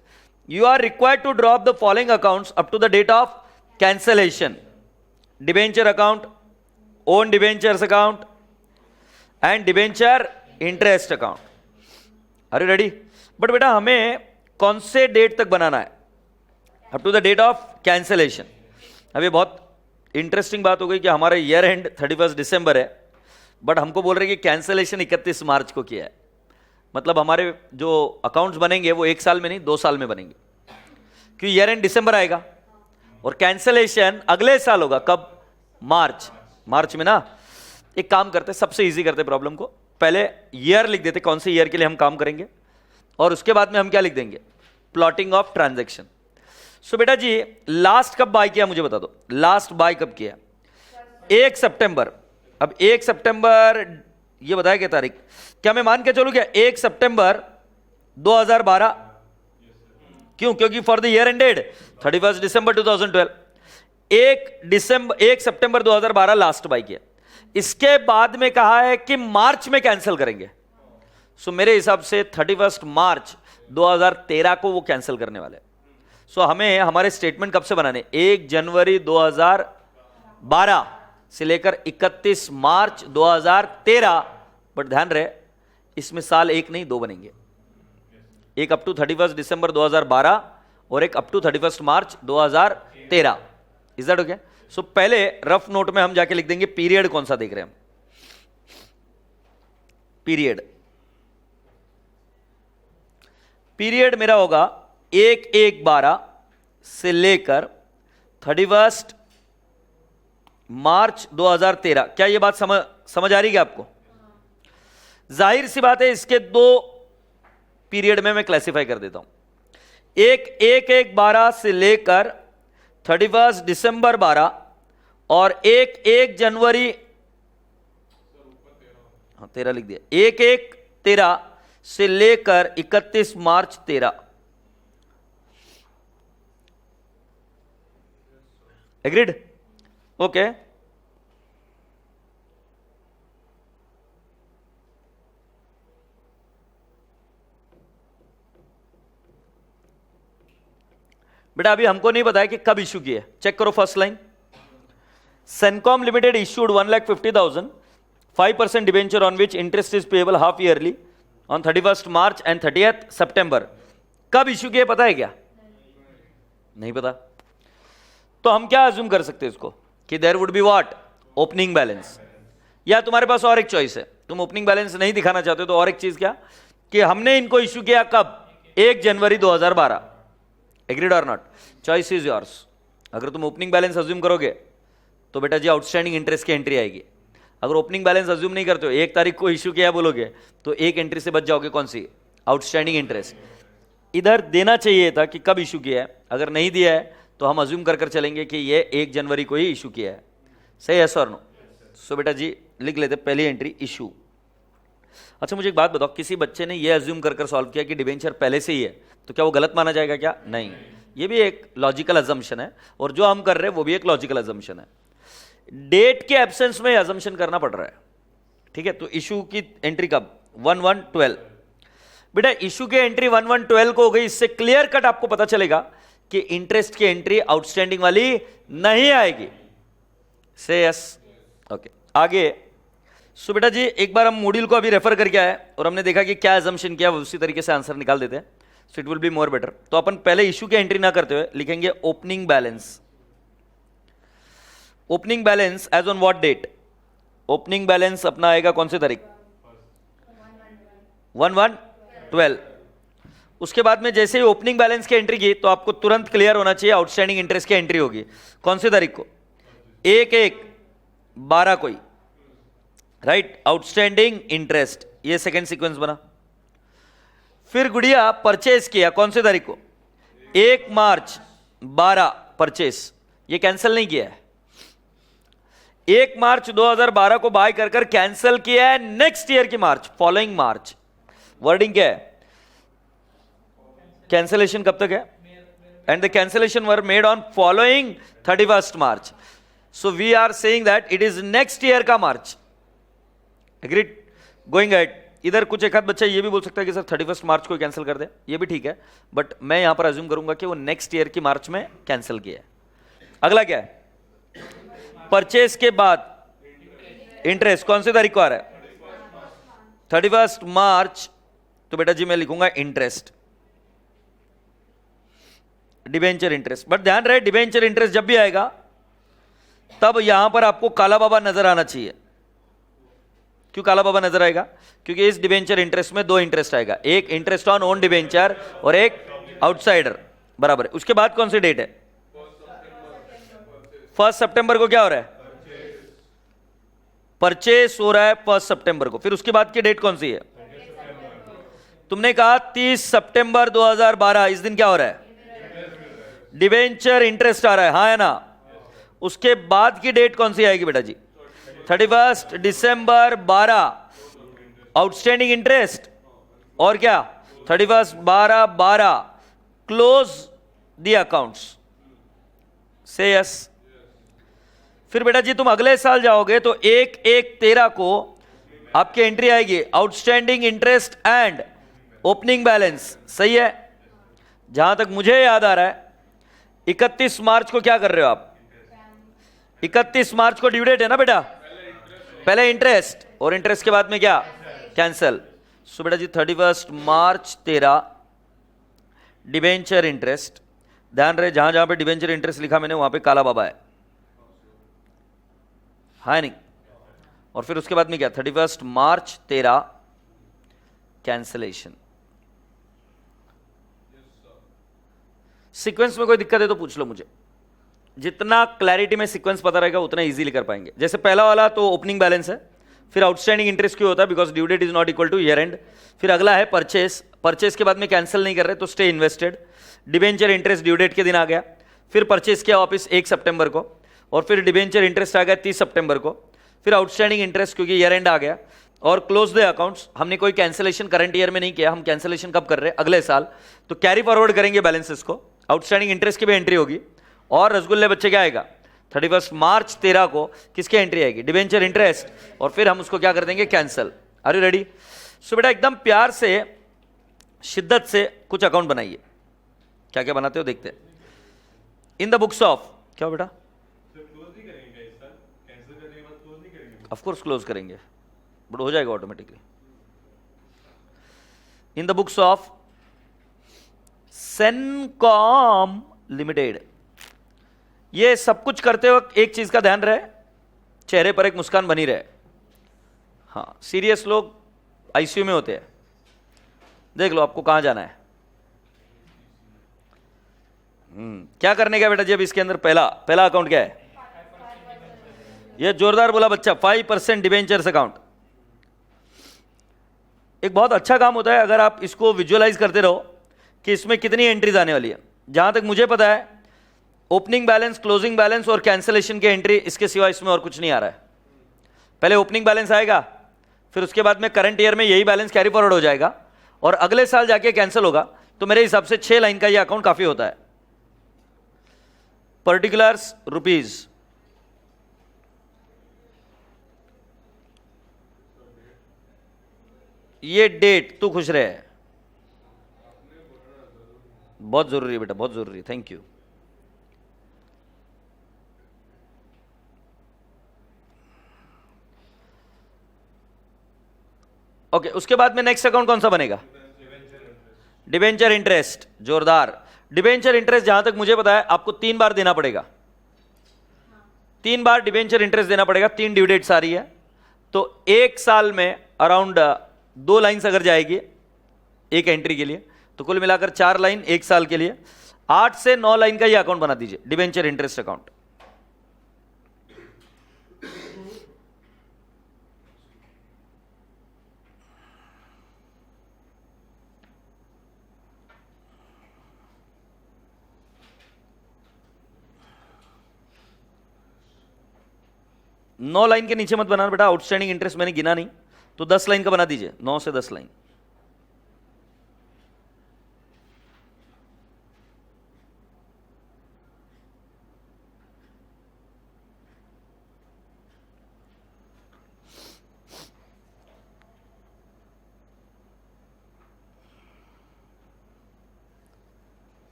You are required to draw the following accounts up to the date of cancellation: debenture account, own debentures account and debenture interest account. Are you ready? But बेटा हमें कौन से date तक बनाना है, up to the date of cancellation. अभी बहुत interesting बात हो गई कि हमारा ईयर एंड 31 दिसंबर है, बट हमको बोल रहे कि कैंसिलेशन 31 मार्च को किया है। मतलब हमारे जो अकाउंट्स बनेंगे वो 1 साल में नहीं 2 साल में बनेंगे, क्योंकि ईयर एंड दिसंबर आएगा और कैंसिलेशन अगले साल होगा। कब? मार्च में ना। एक काम करते, सबसे इजी करते प्रॉब्लम को, पहले ईयर लिख देते, कौन से ईयर के लिए हम काम करेंगे, और उसके बाद में हम क्या लिख देंगे, प्लॉटिंग ऑफ ट्रांजैक्शन। सो बेटा जी लास्ट कब बाय किया मुझे बता दो, लास्ट बाय कब किया? 1 सितंबर। अब 1 सितंबर ये बताया क्या तारीख, क्या मैं मान के चलूं क्या 1 सितंबर 2012? क्यों? क्योंकि फॉर द ईयर एंडेड 31 दिसंबर 2012। 1 सितंबर 2012 लास्ट बाय किया। इसके बाद में कहा है कि मार्च में कैंसिल करेंगे। सो मेरे हिसाब से 31 मार्च 2013 को वो कैंसिल करने वाले। सो हमें हमारे स्टेटमेंट कब से बनाने, 1 जनवरी 2012 से लेकर 31 मार्च 2013। बट ध्यान रहे इसमें साल एक नहीं 2 बनेंगे, एक अप टू 31 दिसंबर 2012 और एक up to 31 March 2013। Is that okay? So पहले रफ नोट में हम जाके लिख देंगे पीरियड कौन सा देख रहे हैं हम। पीरियड मेरा होगा 1/1/12 से लेकर 31 मार्च 2013। क्या यह बात समझ आ रही है आपको? जाहिर सी बात है इसके 2 पीरियड में मैं क्लासिफाई कर देता हूं। 1/1/12 से लेकर 31 दिसंबर 12 और 1/1 जनवरी, हाँ 13 लिख दिया, 1/1/13 से लेकर 31 मार्च 13। एग्रीड? ओके। बेटा अभी हमको नहीं बताया कि कब इश्यू किया, चेक करो first line. Sencom limited issued 1,50,000 5% debenture on which interest is payable half yearly on 31 March and 30 September. कब इश्यू किया पता है क्या? नहीं पता। तो हम क्या अज्यूम कर सकते हैं इसको कि there would be what, opening balance. या तुम्हारे पास और एक चॉइस है, तुम ओपनिंग बैलेंस नहीं दिखाना चाहते हो तो और एक चीज क्या कि हमने इनको इश्यू किया कब, 1 जनवरी 2012। एग्रीड और नॉट? Choice is yours. अगर तुम ओपनिंग बैलेंस अज्यूम करोगे तो बेटा जी आउटस्टैंडिंग इंटरेस्ट की एंट्री आएगी। अगर ओपनिंग बैलेंस अज्यूम नहीं करते हो, 1 तारीख को इश्यू किया बोलोगे तो एक एंट्री से बच जाओगे, कौन सी, आउटस्टैंडिंग इंटरेस्ट। इधर देना चाहिए था कि कब इश्यू किया है, अगर नहीं दिया है तो हम अज्यूम कर चलेंगे कि ये 1 जनवरी को ही इश्यू किया है। सही है सर? नो? सो बेटा जी लिख लेते पहली एंट्री इशू। अच्छा मुझे एक बात बताओ, किसी बच्चे ने ये अज्यूम कर सॉल्व किया कि डिबेंचर पहले से ही है, तो क्या वो गलत माना जाएगा क्या? नहीं, ये भी एक लॉजिकल अजम्पशन है और जो हम कर रहे हैं वो भी एक लॉजिकल अजम्पशन है। डेट के एब्सेंस में अजम्पशन करना पड़ रहा है, ठीक है? तो इशू की एंट्री कब, 1/1/12। बेटा इशू की एंट्री 1/1/12 को हो गई, इससे क्लियर कट आपको पता चलेगा कि इंटरेस्ट की एंट्री आउटस्टैंडिंग वाली नहीं आएगी। से यस? ओके आगे। सो बेटा जी एक बार हम मॉड्यूल को अभी रेफर करके आए और हमने देखा कि क्या अजम्पशन किया, उसी तरीके से आंसर निकाल देते हैं। So it will be more better. तो अपन पहले इशू की एंट्री ना करते हुए लिखेंगे opening balance. Opening balance as on what date? Opening balance अपना आएगा कौन सी तारीख? 1/1/12। उसके बाद में जैसे ही ओपनिंग बैलेंस की एंट्री की तो आपको तुरंत क्लियर होना चाहिए आउटस्टैंडिंग इंटरेस्ट की एंट्री होगी कौन सी तारीख को? 1/1/12 को ही, राइट? आउटस्टैंडिंग इंटरेस्ट, ये सेकेंड सीक्वेंस बना। फिर गुड़िया परचेज किया कौन सी तारीख को? 1 मार्च 12 परचेस, ये कैंसिल नहीं किया है। 1 मार्च 2012 को बाय कर कैंसिल किया है नेक्स्ट ईयर की मार्च, फॉलोइंग मार्च। वर्डिंग क्या है? कैंसिलेशन कब तक है? And the cancellation were made on following 31 March. So we are saying that it is next year का मार्च। एग्रीड? Going ahead. इधर कुछ एक आध बच्चा ये भी बोल सकता है कि सर 31 मार्च को कैंसिल कर दे, ये भी ठीक है, बट मैं यहां पर अज्यूम करूंगा कि वो नेक्स्ट ईयर की मार्च में कैंसिल किया है। अगला क्या है? परचेस के बाद इंटरेस्ट कौन सी तारीख को आ रहा है? 31 मार्च। तो बेटा जी मैं लिखूंगा इंटरेस्ट, डिबेंचर इंटरेस्ट। बट ध्यान रहे डिबेंचर इंटरेस्ट जब भी आएगा तब यहां पर आपको काला बाबा नजर आना चाहिए। क्यों काला बाबा नजर आएगा? क्योंकि इस डिबेंचर इंटरेस्ट में 2 इंटरेस्ट आएगा, एक इंटरेस्ट ऑन ओन डिबेंचर और एक आउटसाइडर, बराबर है। उसके बाद कौन सी डेट है? 1 सितंबर को क्या हो रहा है? परचेस हो रहा है 1 सितंबर को। फिर उसके बाद की डेट कौन सी है? तुमने कहा 30 सितंबर 2012, इस दिन क्या हो रहा है? डिबेंचर इंटरेस्ट आ रहा है, हाँ है ना? उसके बाद की डेट कौन सी आएगी बेटा जी? 31 दिसंबर 12 आउटस्टैंडिंग इंटरेस्ट और क्या 31/12/12 क्लोज द अकाउंट्स। से यस? फिर बेटा जी तुम अगले साल जाओगे तो 1/1/13 को आपकी एंट्री आएगी outstanding interest and opening balance. सही है? जहां तक मुझे याद आ रहा है 31 मार्च को क्या कर रहे हो आप? 31 मार्च को ड्यू डेट है ना बेटा? पहले इंटरेस्ट और इंटरेस्ट के बाद में क्या? कैंसल। सो बेटा जी 31 मार्च 13 डिबेंचर इंटरेस्ट। ध्यान रहे जहां जहां पे डिबेंचर इंटरेस्ट लिखा मैंने वहां पे काला बाबा है, हाँ नहीं? और फिर उसके बाद में क्या? 31 मार्च 13 कैंसलेशन। सीक्वेंस में कोई दिक्कत है तो पूछ लो मुझे। जितना क्लैरिटी में सीक्वेंस पता रहेगा उतना इजीली कर पाएंगे। जैसे पहला वाला तो ओपनिंग बैलेंस है, फिर आउटस्टैंडिंग इंटरेस्ट क्यों होता है? Because due date is not equal to year end. फिर अगला है परचेस, परचेस के बाद में कैंसिल नहीं कर रहे तो stay invested. Debenture interest due date के दिन आ गया, फिर परचेस किया वापस 1 सितंबर को, और फिर डिबेंचर इंटरेस्ट आ गया 30 सितंबर को, फिर आउटस्टैंडिंग इंटरेस्ट क्योंकि ईयर एंड आ गया, और क्लोज द अकाउंट्स। हमने कोई कैंसिलेशन करंट ईयर में नहीं किया, हम कैंसिलेशन कब कर रहे हैं, अगले साल, तो कैरी फॉरवर्ड करेंगे बैलेंसेस को, आउटस्टैंडिंग इंटरेस्ट की भी एंट्री होगी, और रसगुल्ले बच्चे क्या आएगा 31 मार्च 13 को किसकी एंट्री आएगी, डिबेंचर इंटरेस्ट, और फिर हम उसको क्या कर देंगे, cancel. Are you ready? So बेटा एकदम प्यार से, शिद्दत से कुछ अकाउंट बनाइए। क्या क्या बनाते हो देखते हैं। इन द बुक्स ऑफ, क्या बेटा? ऑफ कोर्स क्लोज करेंगे, बट हो जाएगा automatically. In the books of Sencom limited. ये सब कुछ करते वक्त एक चीज का ध्यान रहे, चेहरे पर एक मुस्कान बनी रहे। हाँ, सीरियस लोग आईसीयू में होते हैं, देख लो आपको कहां जाना है। क्या करने का बेटा जी? अब इसके अंदर पहला अकाउंट क्या है? ये जोरदार बोला बच्चा, 5% डिबेंचर्स अकाउंट। एक बहुत अच्छा काम होता है अगर आप इसको विजुअलाइज करते रहो कि इसमें कितनी एंट्रीज आने वाली है। जहां तक मुझे पता है ओपनिंग बैलेंस, क्लोजिंग बैलेंस और कैंसिलेशन की एंट्री, इसके सिवा इसमें और कुछ नहीं आ रहा है। पहले ओपनिंग बैलेंस आएगा, फिर उसके बाद में करंट ईयर में यही बैलेंस कैरी फॉरवर्ड हो जाएगा, और अगले साल जाके कैंसिल होगा। तो मेरे हिसाब से 6 लाइन का ये अकाउंट काफी होता है। पर्टिकुलर्स रुपीज, ये डेट, तू खुश रहे, बहुत जरूरी है बेटा, बहुत जरूरी, थैंक यू। ओके, उसके बाद में नेक्स्ट अकाउंट कौन सा बनेगा? Debenture interest. जोरदार। डिबेंचर इंटरेस्ट जहां तक मुझे पता है आपको 3 बार देना पड़ेगा, 3 बार डिबेंचर इंटरेस्ट देना पड़ेगा। 3 ड्यू डेट्स आ रही है, तो एक साल में अराउंड 2 लाइन्स अगर जाएगी एक एंट्री के लिए, तो कुल मिलाकर 4 लाइन एक साल के लिए। 8 से 9 लाइन का ये अकाउंट बना दीजिए, डिबेंचर इंटरेस्ट अकाउंट। नौ लाइन के नीचे मत बनाना बेटा, आउटस्टैंडिंग इंटरेस्ट मैंने गिना नहीं, तो 10 लाइन का बना दीजिए, 9 से 10 लाइन।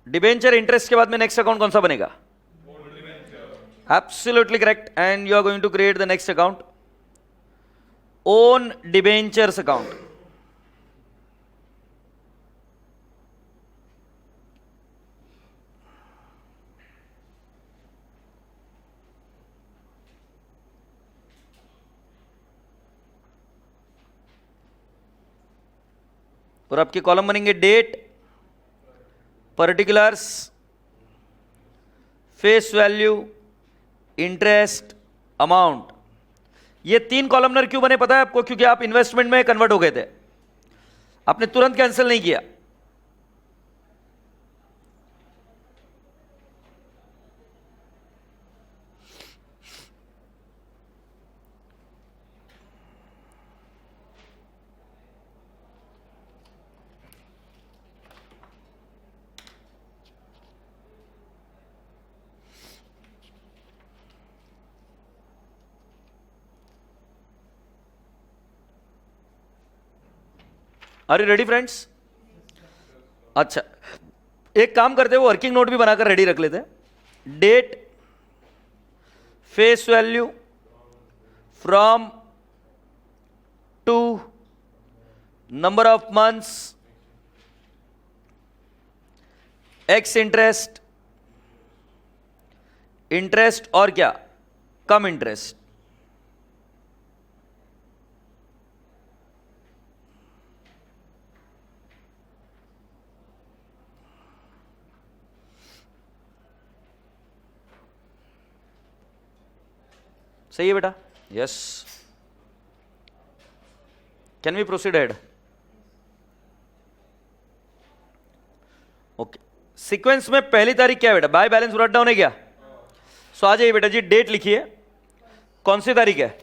डिबेंचर इंटरेस्ट के बाद में नेक्स्ट अकाउंट कौन सा बनेगा? Absolutely correct, and you are going to create the next account, own debentures account. और आपके कॉलम बनेंगे date, particulars, face value, interest, amount. ये 3 कॉलमनर क्यों बने पता है आपको? क्योंकि आप इन्वेस्टमेंट में कन्वर्ट हो गए थे, आपने तुरंत कैंसिल नहीं किया। Are you ready friends? अच्छा, एक काम करते हैं, वो वर्किंग नोट भी बनाकर रेडी रख लेते हैं। Date, face value, from to, number of months, ex interest, interest और क्या, कम इंटरेस्ट। सही है बेटा? Yes, can we proceed ahead? Okay, sequence में पहली तारीख क्या है बेटा? बाय बैलेंस ब्रॉट डाउन है क्या? सो आ जाइए बेटा जी, डेट लिखिए, कौन सी तारीख है?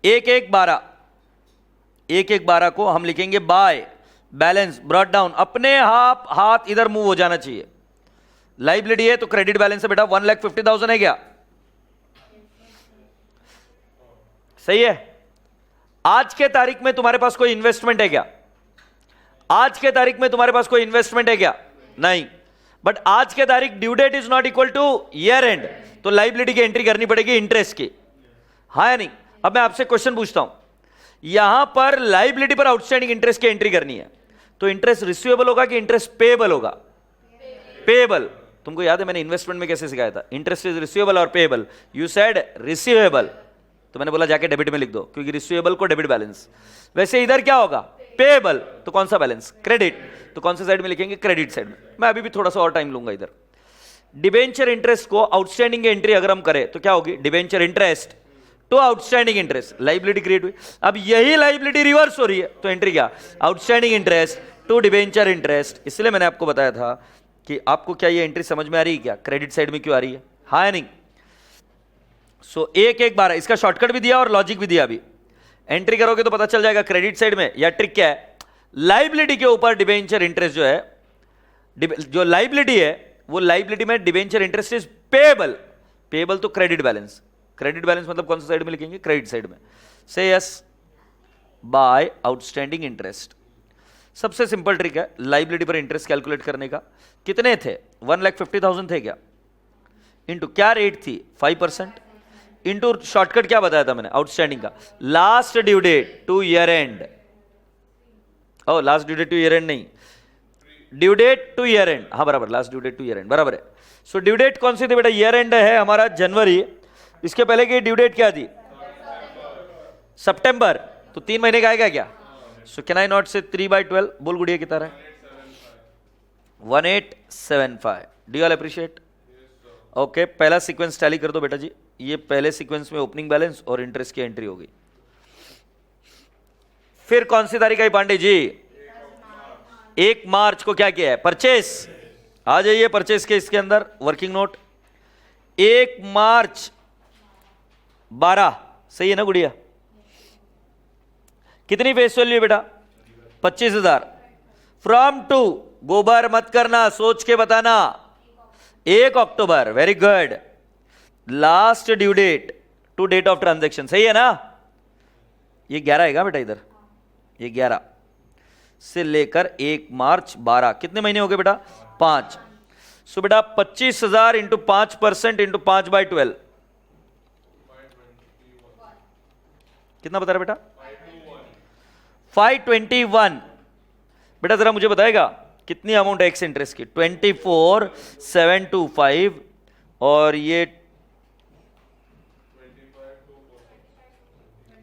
1/1/12, 1/1/12 को हम लिखेंगे बाय बैलेंस ब्रॉट डाउन। अपने हाथ इधर मूव हो जाना चाहिए। लाइबिलिटी है तो क्रेडिट बैलेंस है बेटा, 1,50,000 है क्या? सही है। आज के तारीख में तुम्हारे पास कोई इन्वेस्टमेंट है क्या? आज के तारीख में तुम्हारे पास कोई इन्वेस्टमेंट है क्या? नहीं। बट आज के तारीख due date is not equal to year end, तो लाइबिलिटी की एंट्री करनी पड़ेगी इंटरेस्ट की, हाँ या नहीं? अब मैं आपसे क्वेश्चन पूछता हूं, यहां पर लाइबिलिटी पर आउटस्टैंडिंग इंटरेस्ट की एंट्री करनी है, तो इंटरेस्ट रिसीवेबल होगा कि इंटरेस्ट पेएबल होगा? पेएबल। तुमको याद है मैंने इन्वेस्टमेंट में कैसे सिखाया था? इंटरेस्ट इज रिसीवेबल और पेएबल। यू सेड रिसीवेबल, तो मैंने बोला जाके डेबिट में लिख दो, क्योंकि रिसीवेबल को डेबिट बैलेंस। वैसे इधर क्या होगा? पेएबल, तो कौन सा बैलेंस? क्रेडिट, तो कौन से साइड में लिखेंगे? क्रेडिट साइड में। मैं अभी भी थोड़ा सा और टाइम लूंगा इधर। डिबेंचर इंटरेस्ट को आउटस्टैंडिंग एंट्री अगर हम करें तो क्या होगी? Debenture interest to outstanding interest, liability create हुई। अब यही लाइबिलिटी रिवर्स हो रही है, तो एंट्री क्या? Outstanding interest to debenture interest. इसलिए मैंने आपको बताया था कि आपको क्या ये एंट्री समझ में आ रही है क्या? क्रेडिट साइड में क्यों आ रही है, हाँ या नहीं? सो 1/1/12 इसका शॉर्टकट भी दिया और लॉजिक भी दिया। अभी एंट्री करोगे तो पता चल जाएगा क्रेडिट साइड में। या ट्रिक क्या है? लाइबिलिटी के ऊपर डिबेंचर इंटरेस्ट जो है, जो लाइबिलिटी है वो लाइबिलिटी में debenture interest is payable. Payable तो क्रेडिट बैलेंस, क्रेडिट बैलेंस मतलब कौन सा साइड में लिखेंगे? क्रेडिट साइड में। से यस, बाय आउटस्टैंडिंग इंटरेस्ट। सबसे सिंपल ट्रिक है लाइबिलिटी पर इंटरेस्ट कैलकुलेट करने का। कितने थे? 1,50,000 थे क्या? इंटू क्या रेट थी? 5%। इंटू शॉर्टकट क्या बताया था मैंने आउटस्टैंडिंग का? Last due date to year end. Oh, last due date to year end नहीं, due date to year end. हाँ बराबर, last due date to year end बराबर है। सो ड्यू डेट कौन सी थी बेटा? ईयर एंड है हमारा जनवरी, इसके पहले की ड्यू डेट क्या थी? सितंबर, तो 3 महीने का आएगा क्या? सो कैन आई नॉट से 3/12? बोल गुड़िया की तरह 1875। Do all appreciate? ओके, पहला सीक्वेंस टैली कर दो बेटा जी। ये पहले सीक्वेंस में ओपनिंग बैलेंस और इंटरेस्ट की एंट्री होगी। फिर कौन सी तारीख आई पांडे जी? 1 मार्च को क्या किया है? परचेस। आ जाइए परचेस के इसके अंदर वर्किंग नोट। 1 मार्च 12, सही है ना गुड़िया? कितनी फेस वैल्यू है बेटा? 25,000। फ्रॉम टू, गोबर मत करना, सोच के बताना। 1 October, very good. Last due date to date of transaction, सही है ना? ये 11 है बेटा इधर, ये 11 से लेकर 1 मार्च 12, कितने महीने हो गए बेटा? 5। सो बेटा 25,000 इंटू 5% इंटू 5/12 कितना बता रहा बेटा? 521। बेटा जरा मुझे बताएगा कितनी अमाउंट है एक्स इंटरेस्ट की? 24,725 और ये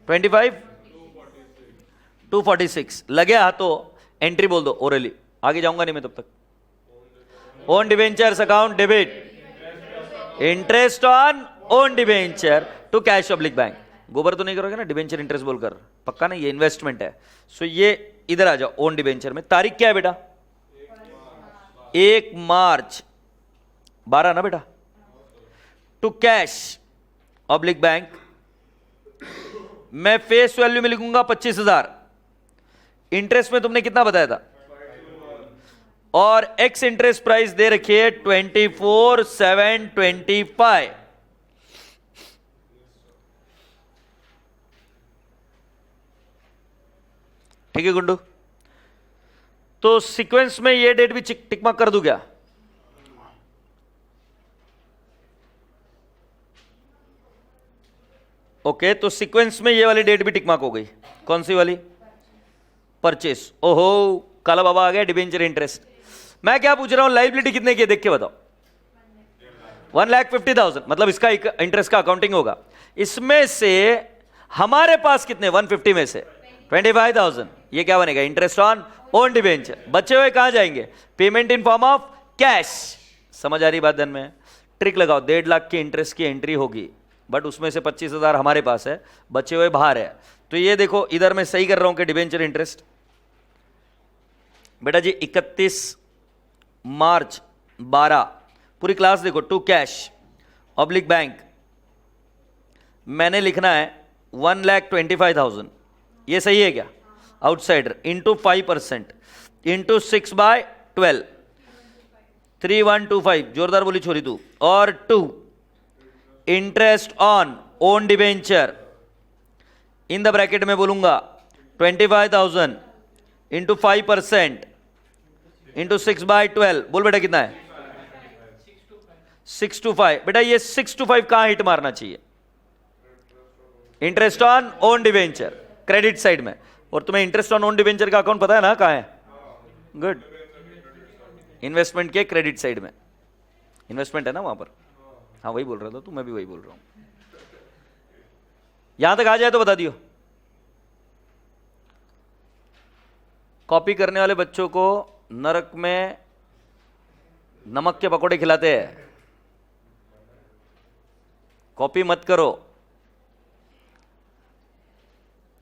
25,246 लगे हाथों। एंट्री बोल दो ओरली, आगे जाऊंगा नहीं मैं तब तक। Own debentures account debit interest on own debenture to cash public bank. गोबर तो नहीं करोगे ना डिबेंचर इंटरेस्ट बोलकर? पक्का नहीं, ये इन्वेस्टमेंट है। सो ये इधर आ जाओ ओन डिबेंचर में। तारीख क्या है बेटा? 1 मार्च 12 ना बेटा? To cash public bank. मैं फेस वैल्यू में लिखूंगा 25,000। इंटरेस्ट में तुमने कितना बताया था? और एक्स इंटरेस्ट प्राइस दे रखिए 24,725। ठीक है गुंडू? तो सीक्वेंस में ये डेट भी टिक मार्क कर दूं क्या? ओके, तो सीक्वेंस में ये वाली डेट भी टिक मार्क हो गई। कौन सी वाली? परचेस। ओहो, काला बाबा आ गया। Debenture interest. मैं क्या पूछ रहा हूं, लाइबिलिटी कितने की है देख के बताओ। 1,50,000, मतलब इसका इंटरेस्ट का अकाउंटिंग होगा। इसमें से हमारे पास कितने? 150 में से 25,000। ये क्या बनेगा? Interest on own debenture. बचे हुए कहां जाएंगे? Payment in form of cash. समझ आ रही बात ध्यान में? ट्रिक लगाओ, 1.5 लाख की इंटरेस्ट की एंट्री होगी, बट उसमें से 25,000 हमारे पास है, बचे हुए बाहर है। तो ये देखो इधर मैं सही कर रहा हूं कि डिबेंचर इंटरेस्ट बेटा जी 31 मार्च 12, पूरी क्लास देखो, टू कैश ऑब्लिक बैंक, मैंने लिखना है 1,25,000, ये सही है क्या? आउटसाइडर इंटू 5% इंटू 6/12, 3125, जोरदार बोली छोरी तू। और 2 interest on own debenture, in the bracket में बोलूंगा 25,000 इंटू 5% इंटू 6/12, बोल बेटा कितना है? 625। बेटा ये 625 कहां हिट मारना चाहिए? Interest on own debenture credit side में। और तुम्हें इंटरेस्ट ऑन ओन डिबेंचर का अकाउंट पता है ना कहां है? गुड, इन्वेस्टमेंट के क्रेडिट साइड में, इन्वेस्टमेंट है ना वहां पर। हाँ वही बोल रहा था, तो मैं भी वही बोल रहा हूं। यहां तक आ जाए तो बता दियो। कॉपी करने वाले बच्चों को नरक में नमक के पकोड़े खिलाते हैं, कॉपी मत करो,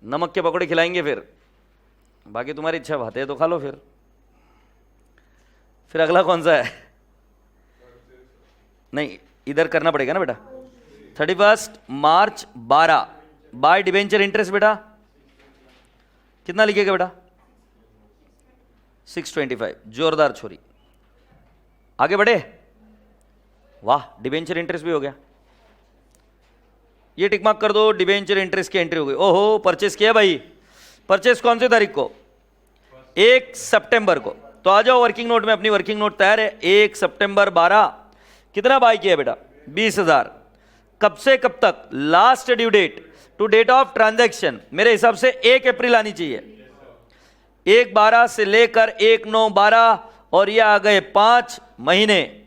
नमक के पकोड़े खिलाएंगे फिर, बाकी तुम्हारी इच्छा, भाते हैं तो खा लो। फिर अगला कौन सा है? नहीं, इधर करना पड़ेगा ना बेटा। 31 मार्च 12 बाय डिबेंचर इंटरेस्ट बेटा कितना लिखेगा बेटा? 625, जोरदार छोरी। आगे बढ़े, वाह डिबेंचर इंटरेस्ट भी हो गया। ये टिक मार्क कर दो, डिबेंचर इंटरेस्ट की एंट्री हो गई। ओहो परचेस किया भाई, परचेस कौन सी तारीख को? 1 सितंबर को। तो आ जाओ वर्किंग नोट में, अपनी वर्किंग नोट तैयार है। 1 सितंबर 12 कितना बाय किया बेटा? 20,000। कब से कब तक? Last due date to date of transaction मेरे हिसाब से 1 अप्रैल आनी चाहिए। 1/12 से लेकर 1/9/12 और ये आ गए 5 महीने।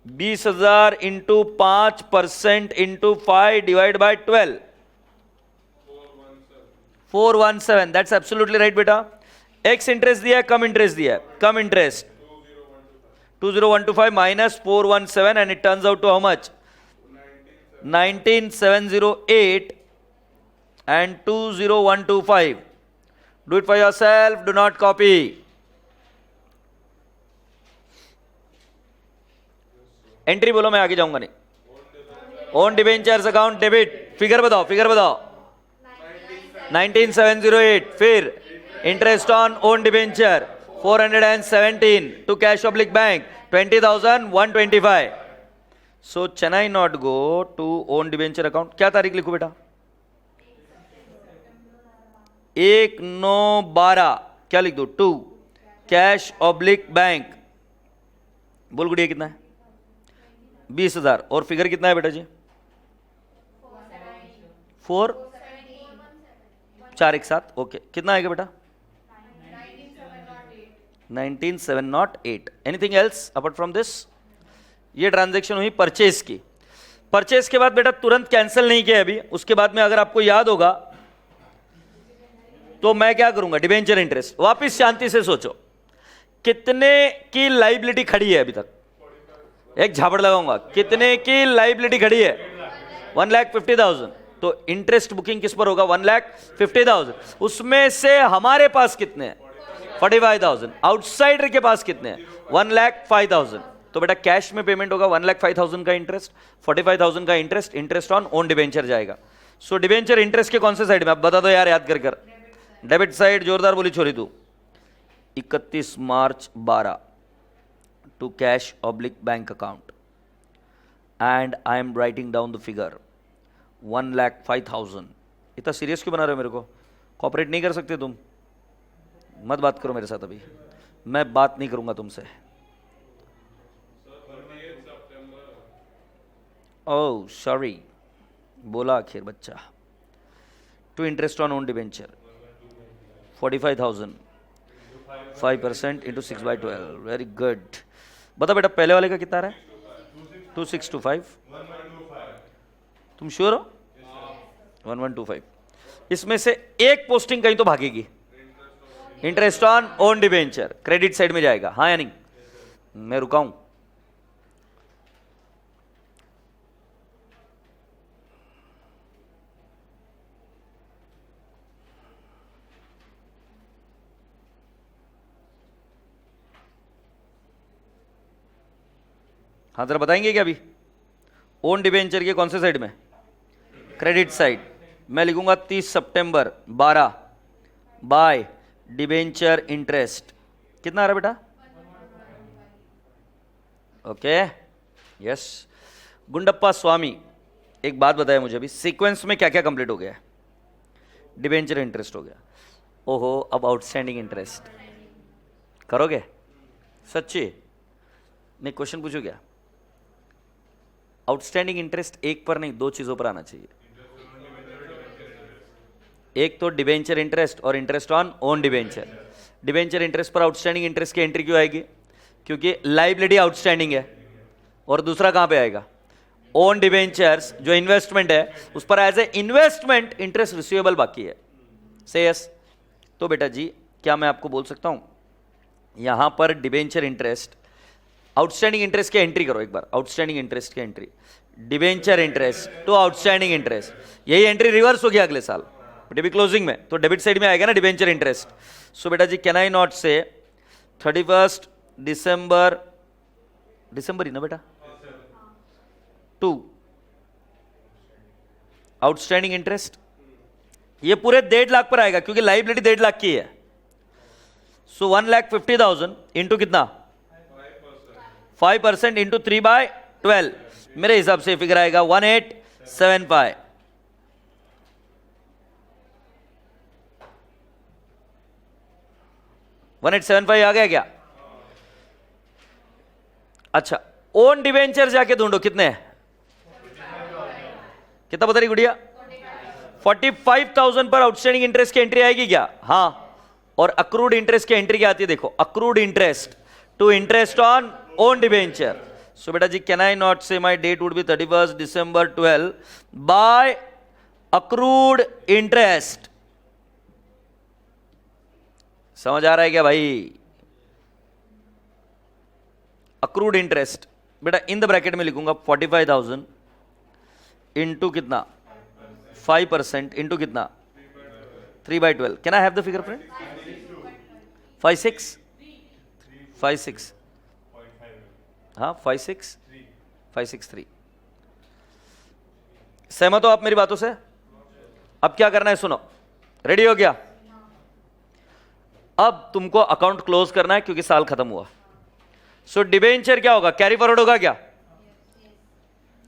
20,000 into 5% into 5 divide by 12, 417। That's absolutely right बेटा। एक्स इंटरेस्ट दिया है, कम इंटरेस्ट दिया है, cum interest 20125 minus 417 and it turns out to how much? 19,708 and 20125. Do it for yourself, do not copy. Entry बोलो, मैं आगे जाऊंगा नहीं। Own debentures account debit, figure बताओ, फिगर बताओ। 19,708। फिर interest on own debenture 417 to cash oblique bank 20,125। So can I not go to own debenture account? क्या तारीख लिखू बेटा? 1/9/12। क्या लिख दो? 2 कैश ऑब्लिक बैंक, बोल गुड़िया कितना है? 20,000। और फिगर कितना है बेटा जी? 4 4 एक साथ, ओके। कितना आएगा बेटा? 19,708। Anything else apart from this? ये ट्रांजैक्शन हुई परचेज की। परचेज के बाद बेटा तुरंत कैंसिल नहीं किया अभी, उसके बाद में अगर आपको याद होगा तो मैं क्या करूंगा? Debenture interest. वापिस शांति से सोचो, कितने की लाइबिलिटी खड़ी है अभी तक? एक झापड़ लगाऊंगा, कितने की लाइबिलिटी खड़ी है? 1,50,000। तो इंटरेस्ट बुकिंग किस पर होगा? 1,50,000। उसमें से हमारे पास कितने हैं? 45,000। आउटसाइडर के पास कितने हैं? 1,05,000। तो बेटा कैश में पेमेंट होगा 1,05,000 का इंटरेस्ट, 45,000 का interest, interest on own debenture जाएगा। सो डिबेंचर इंटरेस्ट के कौन से साइड में? आप बता दो यार, याद कर। डेबिट साइड, जोरदार बोली छोरी तू। 31 March 12 to cash oblique bank account and I am writing down the figure 1,05,000। इतना सीरियस क्यों बना रहे हो मेरे को? कॉपरेट नहीं कर सकते तुम? मत बात करो मेरे साथ, अभी मैं बात नहीं करूंगा तुमसे। ओह सॉरी, बोला आखिर बच्चा। To interest on own debenture 45,000, 5% into 6/12। Very good. बता बेटा पहले वाले का कितना रहा है? 2,625। तुम श्योर हो? 1,125। इसमें से एक पोस्टिंग कहीं तो भागेगी। Interest on own debenture credit side में जाएगा, हाँ या नहीं? मैं रुका हूं। हाँ जरा बताएंगे क्या अभी? ओन डिबेंचर के कौन से साइड में? Credit side. मैं लिखूंगा 30 सितंबर 12 बाय डिबेंचर इंटरेस्ट। कितना आ रहा बेटा? Okay yes. गुंडप्पा स्वामी, एक बात बताया मुझे अभी, सीक्वेंस में क्या क्या कंप्लीट हो गया है? डिबेंचर इंटरेस्ट हो गया। ओहो, अब आउटस्टैंडिंग इंटरेस्ट करोगे? सच्ची? मैं क्वेश्चन पूछू क्या? आउटस्टैंडिंग इंटरेस्ट एक पर नहीं, दो चीजों पर आना चाहिए। एक तो डिबेंचर इंटरेस्ट और interest on own debenture. Debenture interest पर आउटस्टैंडिंग इंटरेस्ट की एंट्री क्यों आएगी? क्योंकि लाइबिलिटी आउटस्टैंडिंग है। और दूसरा कहां पे आएगा? ओन डिबेंचर्स जो इन्वेस्टमेंट है उस पर as a investment interest receivable बाकी है। से यस। तो बेटा जी क्या मैं आपको बोल सकता हूं यहां पर डिबेंचर इंटरेस्ट, आउटस्टैंडिंग इंटरेस्ट की एंट्री करो एक बार, आउटस्टैंडिंग इंटरेस्ट की entry, debenture interest to outstanding interest, यही एंट्री रिवर्स हो गया अगले साल डेबिट क्लोजिंग में, तो डेबिट साइड में आएगा ना डिबेंचर इंटरेस्ट। सो बेटा जी कैन आई नॉट से 31 दिसंबर, दिसंबर ही ना बेटा, 2 आउटस्टैंडिंग इंटरेस्ट, ये पूरे 1.5 लाख पर आएगा क्योंकि लाइबिलिटी 1.5 लाख की है। सो 1,50,000 इंटू कितना? 5% इंटू 3/12, मेरे हिसाब से फिगर आएगा 1875। आ गया क्या? अच्छा, ओन डिवेंचर जाके ढूंढो कितने हैं? कितना बता रही गुड़िया? 45,000 पर आउटस्टैंडिंग इंटरेस्ट की एंट्री आएगी क्या? हाँ। और अक्रूड इंटरेस्ट की एंट्री क्या आती है देखो, accrued interest to interest on own debenture. So बेटा जी can I not say my date would be 31 December 12 by accrued interest. समझ आ रहा है क्या भाई? अक्रूड इंटरेस्ट बेटा इन द ब्रैकेट में लिखूंगा 45,000 इंटू कितना? 5% इंटू कितना? 3/12। Can I have the figure friend? 56 हाँ 563। सहमत हो आप मेरी बातों से? अब क्या करना है सुनो, रेडी हो गया? अब तुमको अकाउंट क्लोज करना है क्योंकि साल खत्म हुआ। सो डिबेंचर क्या होगा? कैरी फॉरवर्ड होगा क्या?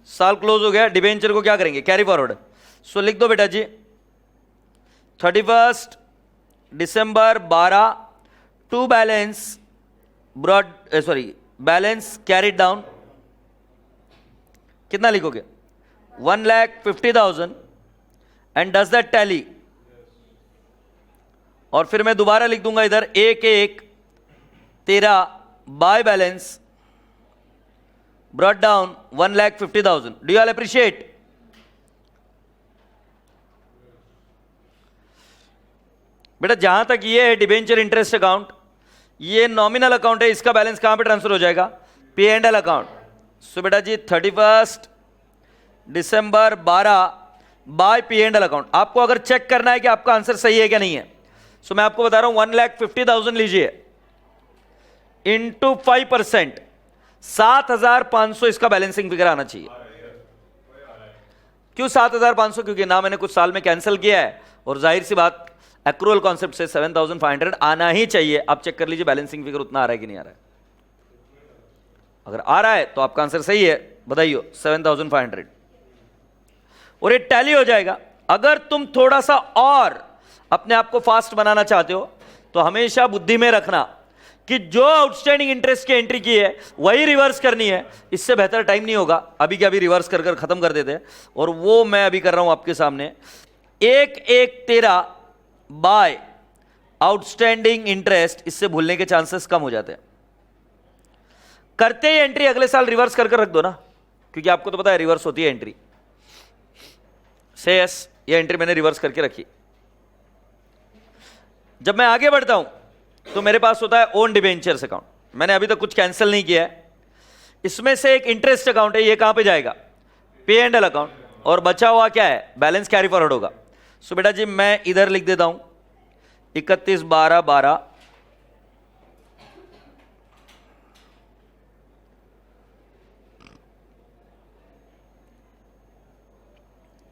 साल क्लोज हो गया, डिबेंचर को क्या करेंगे? Carry forward. सो लिख दो बेटा जी 31 दिसंबर 12 to balance brought balance carried down. कितना लिखोगे? 1,50,000 एंड डज दैट टैली? और फिर मैं दोबारा लिख दूंगा इधर 1/1/13 by balance brought down 1,50,000। Do you all appreciate? बेटा जहां तक ये है डिबेंचर इंटरेस्ट अकाउंट, ये नॉमिनल अकाउंट है, इसका बैलेंस कहां पे ट्रांसफर हो जाएगा? P and L account. So बेटा जी 31 दिसंबर 12 by P and L account. आपको अगर चेक करना है कि आपका आंसर सही है क्या नहीं है, सो मैं आपको बता रहा हूं 1,50,000 लीजिए इंटू 5%, 7,500 इसका बैलेंसिंग फिगर आना चाहिए। क्यों 7,500? क्योंकि ना मैंने कुछ साल में कैंसिल किया है और जाहिर सी बात एक्रूअल कॉन्सेप्ट से 7,500 आना ही चाहिए। आप चेक कर लीजिए बैलेंसिंग फिगर उतना आ रहा है कि नहीं आ रहा है। अगर आ रहा है तो आपका आंसर सही है, बधाइयो 7,500 और ये टैली हो जाएगा। अगर तुम थोड़ा सा और अपने आप को फास्ट बनाना चाहते हो तो हमेशा बुद्धि में रखना कि जो आउटस्टैंडिंग इंटरेस्ट की एंट्री की है वही रिवर्स करनी है। इससे बेहतर टाइम नहीं होगा, अभी क्या अभी रिवर्स कर कर खत्म कर देते हैं। और वो मैं अभी कर रहा हूं आपके सामने 1/1/13 बाय आउटस्टैंडिंग इंटरेस्ट। इससे भूलने के चांसेस कम हो जाते हैं। करते ही एंट्री अगले साल रिवर्स कर रख दो ना, क्योंकि आपको तो पता है रिवर्स होती है एंट्री। से यस, ये एंट्री मैंने रिवर्स करके रखी। जब मैं आगे बढ़ता हूं तो मेरे पास होता है ओन डिबेंचर्स अकाउंट। मैंने अभी तक कुछ कैंसिल नहीं किया है। इसमें से एक इंटरेस्ट अकाउंट है, ये कहां पे जाएगा? पे एंड एल अकाउंट। और बचा हुआ क्या है? बैलेंस कैरी फॉरवर्ड होगा। सो बेटा जी मैं इधर लिख देता हूं 31/12/12 .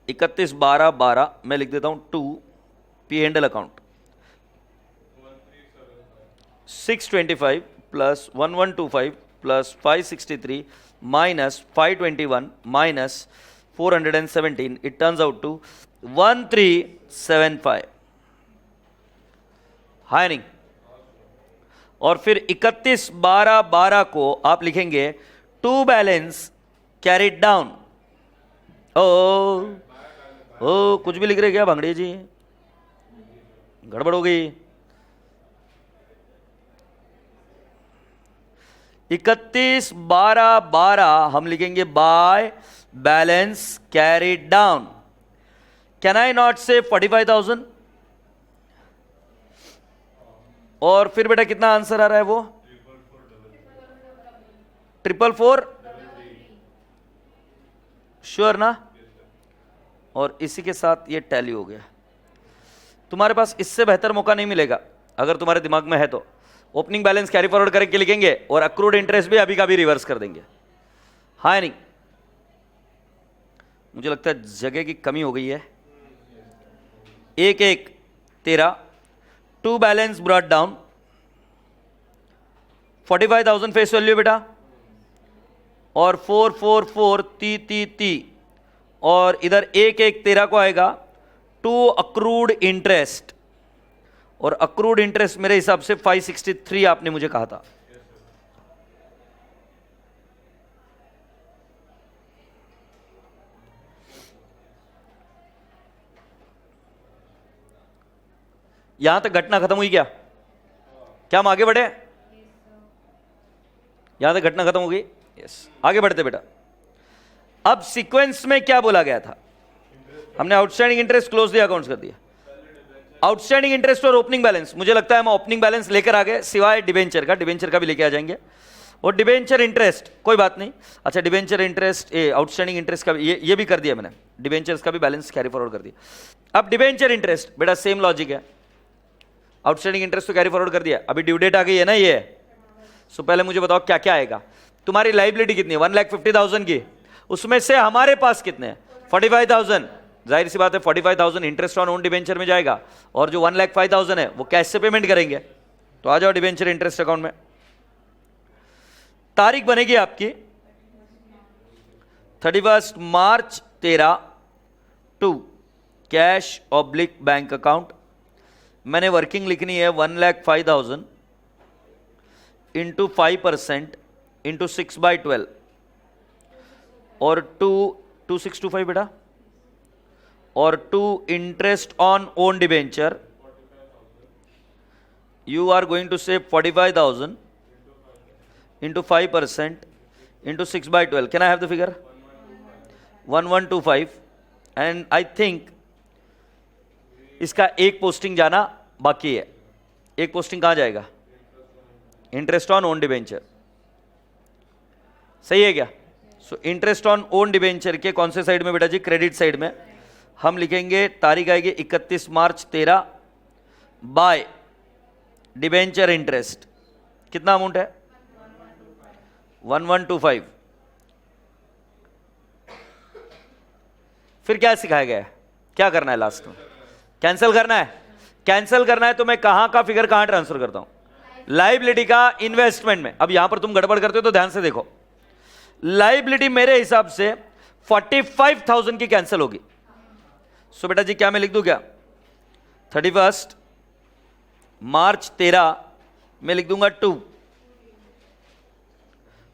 31/12/12 मैं लिख देता हूं 2 P handle account 625 plus 1125 plus 563 minus 521 minus 417, it turns out to 1375. है नहीं? और फिर 31/12/12 को आप लिखेंगे टू बैलेंस कैरिड डाउन। ओ कुछ भी लिख रहे क्या भांगड़े जी? गड़बड़ हो गई। 31/12/12 हम लिखेंगे by balance carried down. Can I not से 45,000? और फिर बेटा कितना आंसर आ रहा है वो? 444 श्योर ना? और इसी के साथ ये टैली हो गया। तुम्हारे पास इससे बेहतर मौका नहीं मिलेगा अगर तुम्हारे दिमाग में है तो। ओपनिंग बैलेंस कैरी फॉरवर्ड करके लिखेंगे और अक्रूड इंटरेस्ट भी अभी का भी रिवर्स कर देंगे। हाँ नहीं? मुझे लगता है जगह की कमी हो गई है। 1-1-13 to balance brought down 45,000 face value बेटा, और 444 और इधर 1-1-13 को आएगा टू अक्रूड इंटरेस्ट, और अक्रूड इंटरेस्ट मेरे हिसाब से 563 आपने मुझे कहा था। यहां तक घटना खत्म हुई क्या? क्या हम आगे बढ़े? यहां तक घटना खत्म हो गई। यस, आगे बढ़ते बेटा। अब सीक्वेंस में क्या बोला गया था? हमने outstanding interest close the accounts कर दिया। आउटस्टैंडिंग इंटरेस्ट और ओपनिंग बैलेंस, मुझे लगता है हम ओपनिंग बैलेंस लेकर आ गए, सिवाय डिबेंचर का। डिबेंचर का भी लेके आ जाएंगे, और डिबेंचर इंटरेस्ट कोई बात नहीं। अच्छा, डिबेंचर इंटरेस्ट, आउटस्टैंडिंग इंटरेस्ट का ये भी कर दिया मैंने, डिबेंचर्स का भी बैलेंस कैरी फॉरवर्ड कर दिया। अब डिबेंचर इंटरेस्ट बेटा सेम लॉजिक है, आउटस्टैंडिंग इंटरेस्ट तो कैरी फॉरवर्ड कर दिया, अभी ड्यू डेट आ गई है ना ये। सो पहले मुझे बताओ क्या क्या आएगा। तुम्हारी लाइबिलिटी कितनी है? 1,50,000 की, उसमें से हमारे पास कितने हैं? 45,000। जाहिर सी बात है 45,000 इंटरेस्ट ऑन ओन डिबेंचर में जाएगा, और जो 1,05,000 है वो कैश से पेमेंट करेंगे। तो आ जाओ डिबेंचर इंटरेस्ट अकाउंट में। तारीख बनेगी आपकी 31 March 13 to cash oblique bank account. मैंने वर्किंग लिखनी है 1,05,000 इंटू 5% इंटू 6/12 और 2625 बेटा, और to interest on own debenture you are going to say 45,000 into 5% into 6/12। Can I have the figure? 1125। And I think इसका एक पोस्टिंग जाना बाकी है। एक पोस्टिंग कहां जाएगा? Interest on own debenture. सही है क्या? So interest on own debenture के कौन से साइड में बेटा जी? क्रेडिट साइड में। हम लिखेंगे तारीख आएगी 31 मार्च 13 बाय डिबेंचर इंटरेस्ट। कितना अमाउंट है? 1125। फिर क्या सिखाया गया है? क्या करना है लास्ट में? कैंसिल करना है। कैंसिल करना है तो मैं कहां का फिगर कहां ट्रांसफर करता हूं? लाइबिलिटी का इन्वेस्टमेंट में। अब यहां पर तुम गड़बड़ करते हो तो ध्यान से देखो। लाइबिलिटी मेरे हिसाब से 45,000 की कैंसिल होगी। सो बेटा जी क्या मैं लिख दूं क्या? 31 मार्च 13 में लिख दूंगा 2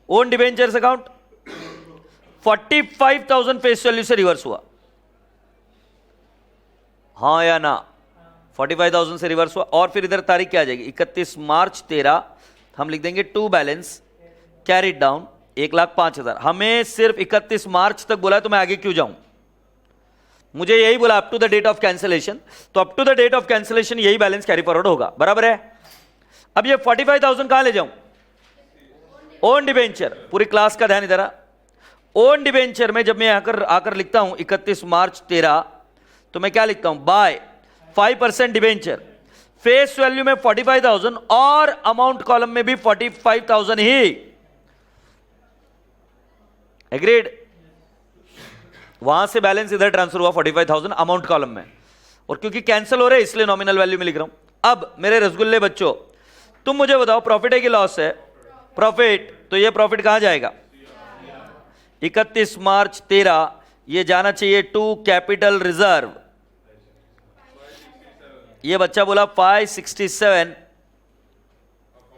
own debentures account 45,000 face value से रिवर्स हुआ। हाँ या ना? 45,000 से रिवर्स हुआ। और फिर इधर तारीख क्या आ जाएगी? 31 मार्च 13 हम लिख देंगे टू बैलेंस कैरिड डाउन 1,05,000। हमें सिर्फ 31 मार्च तक बोला है, तो मैं आगे क्यों जाऊं? मुझे यही बोला up to the date of cancellation, तो up to the date of cancellation यही बैलेंस कैरी फॉरवर्ड होगा। बराबर है? अब ये 45,000 कहां ले जाऊं? Own debenture. पूरी क्लास का ध्यान इधर। ओन डिबेंचर में जब मैं आकर लिखता हूं 31 मार्च 13, तो मैं क्या लिखता हूं? बाय 5% डिबेंचर, फेस वैल्यू में 45,000 और अमाउंट कॉलम में भी 45,000 ही। एग्रीड? वहां से बैलेंस इधर ट्रांसफर हुआ 45,000 अमाउंट कॉलम में, और क्योंकि कैंसिल हो रहे इसलिए नॉमिनल वैल्यू में लिख रहा हूं। अब मेरे रसगुल्ले बच्चों, तुम मुझे बताओ प्रॉफिट है कि लॉस है? प्रॉफिट। तो ये प्रॉफिट कहां जाएगा? 31 मार्च 13 ये जाना चाहिए टू कैपिटल रिजर्व। ये बच्चा बोला 567,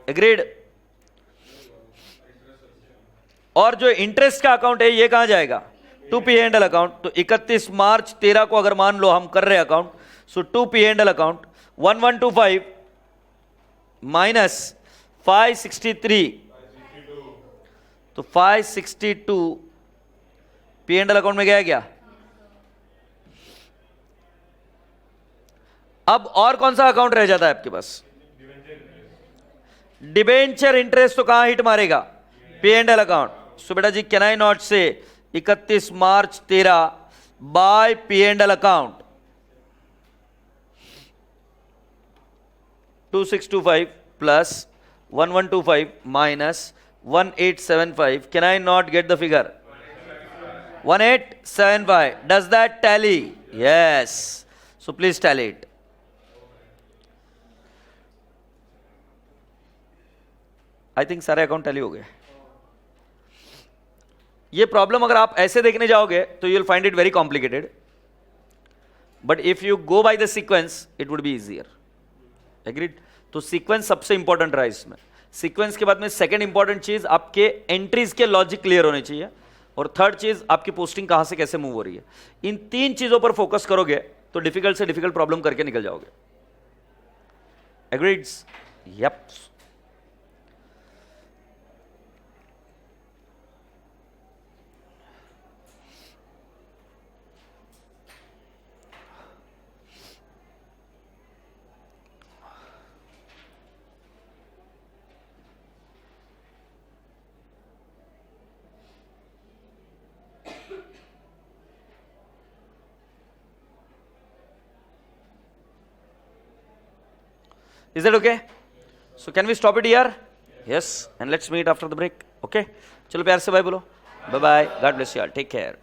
एग्रीड। और जो इंटरेस्ट का अकाउंट है ये कहां जाएगा? To P and L account. तो 31 मार्च 13 को अगर मान लो हम कर रहे account, so to P and L account 1125 minus 563, तो 562 पी एंड एल अकाउंट में गया क्या? अब और कौन सा अकाउंट रह जाता है आपके पास? Debenture interest. तो कहां हिट मारेगा? P and L account. So बेटा जी can I not say 31 March 13 by P and L account 2625 plus 1125 minus 1875. Can I not get the figure? 1875. Does that tally? Yes. So please tally it. I think सारे account tally हो गए। ये problem अगर आप ऐसे देखने जाओगे तो you will find it very complicated, but if you go by the sequence it would be easier. Agreed? तो सीक्वेंस सबसे इंपॉर्टेंट रहा इसमें। सीक्वेंस के बाद में सेकंड इंपॉर्टेंट चीज आपके एंट्रीज के लॉजिक क्लियर होने चाहिए, और थर्ड चीज आपकी पोस्टिंग कहां से कैसे मूव हो रही है। इन तीन चीजों पर फोकस करोगे तो डिफिकल्ट से डिफिकल्ट प्रॉब्लम करके निकल जाओगे। एग्रीड्स? Yup. Is that okay? So can we stop it here? Yes, and let's meet after the break. Okay? चलो प्यार से बाय बोलो। Bye bye. God bless you all. Take care.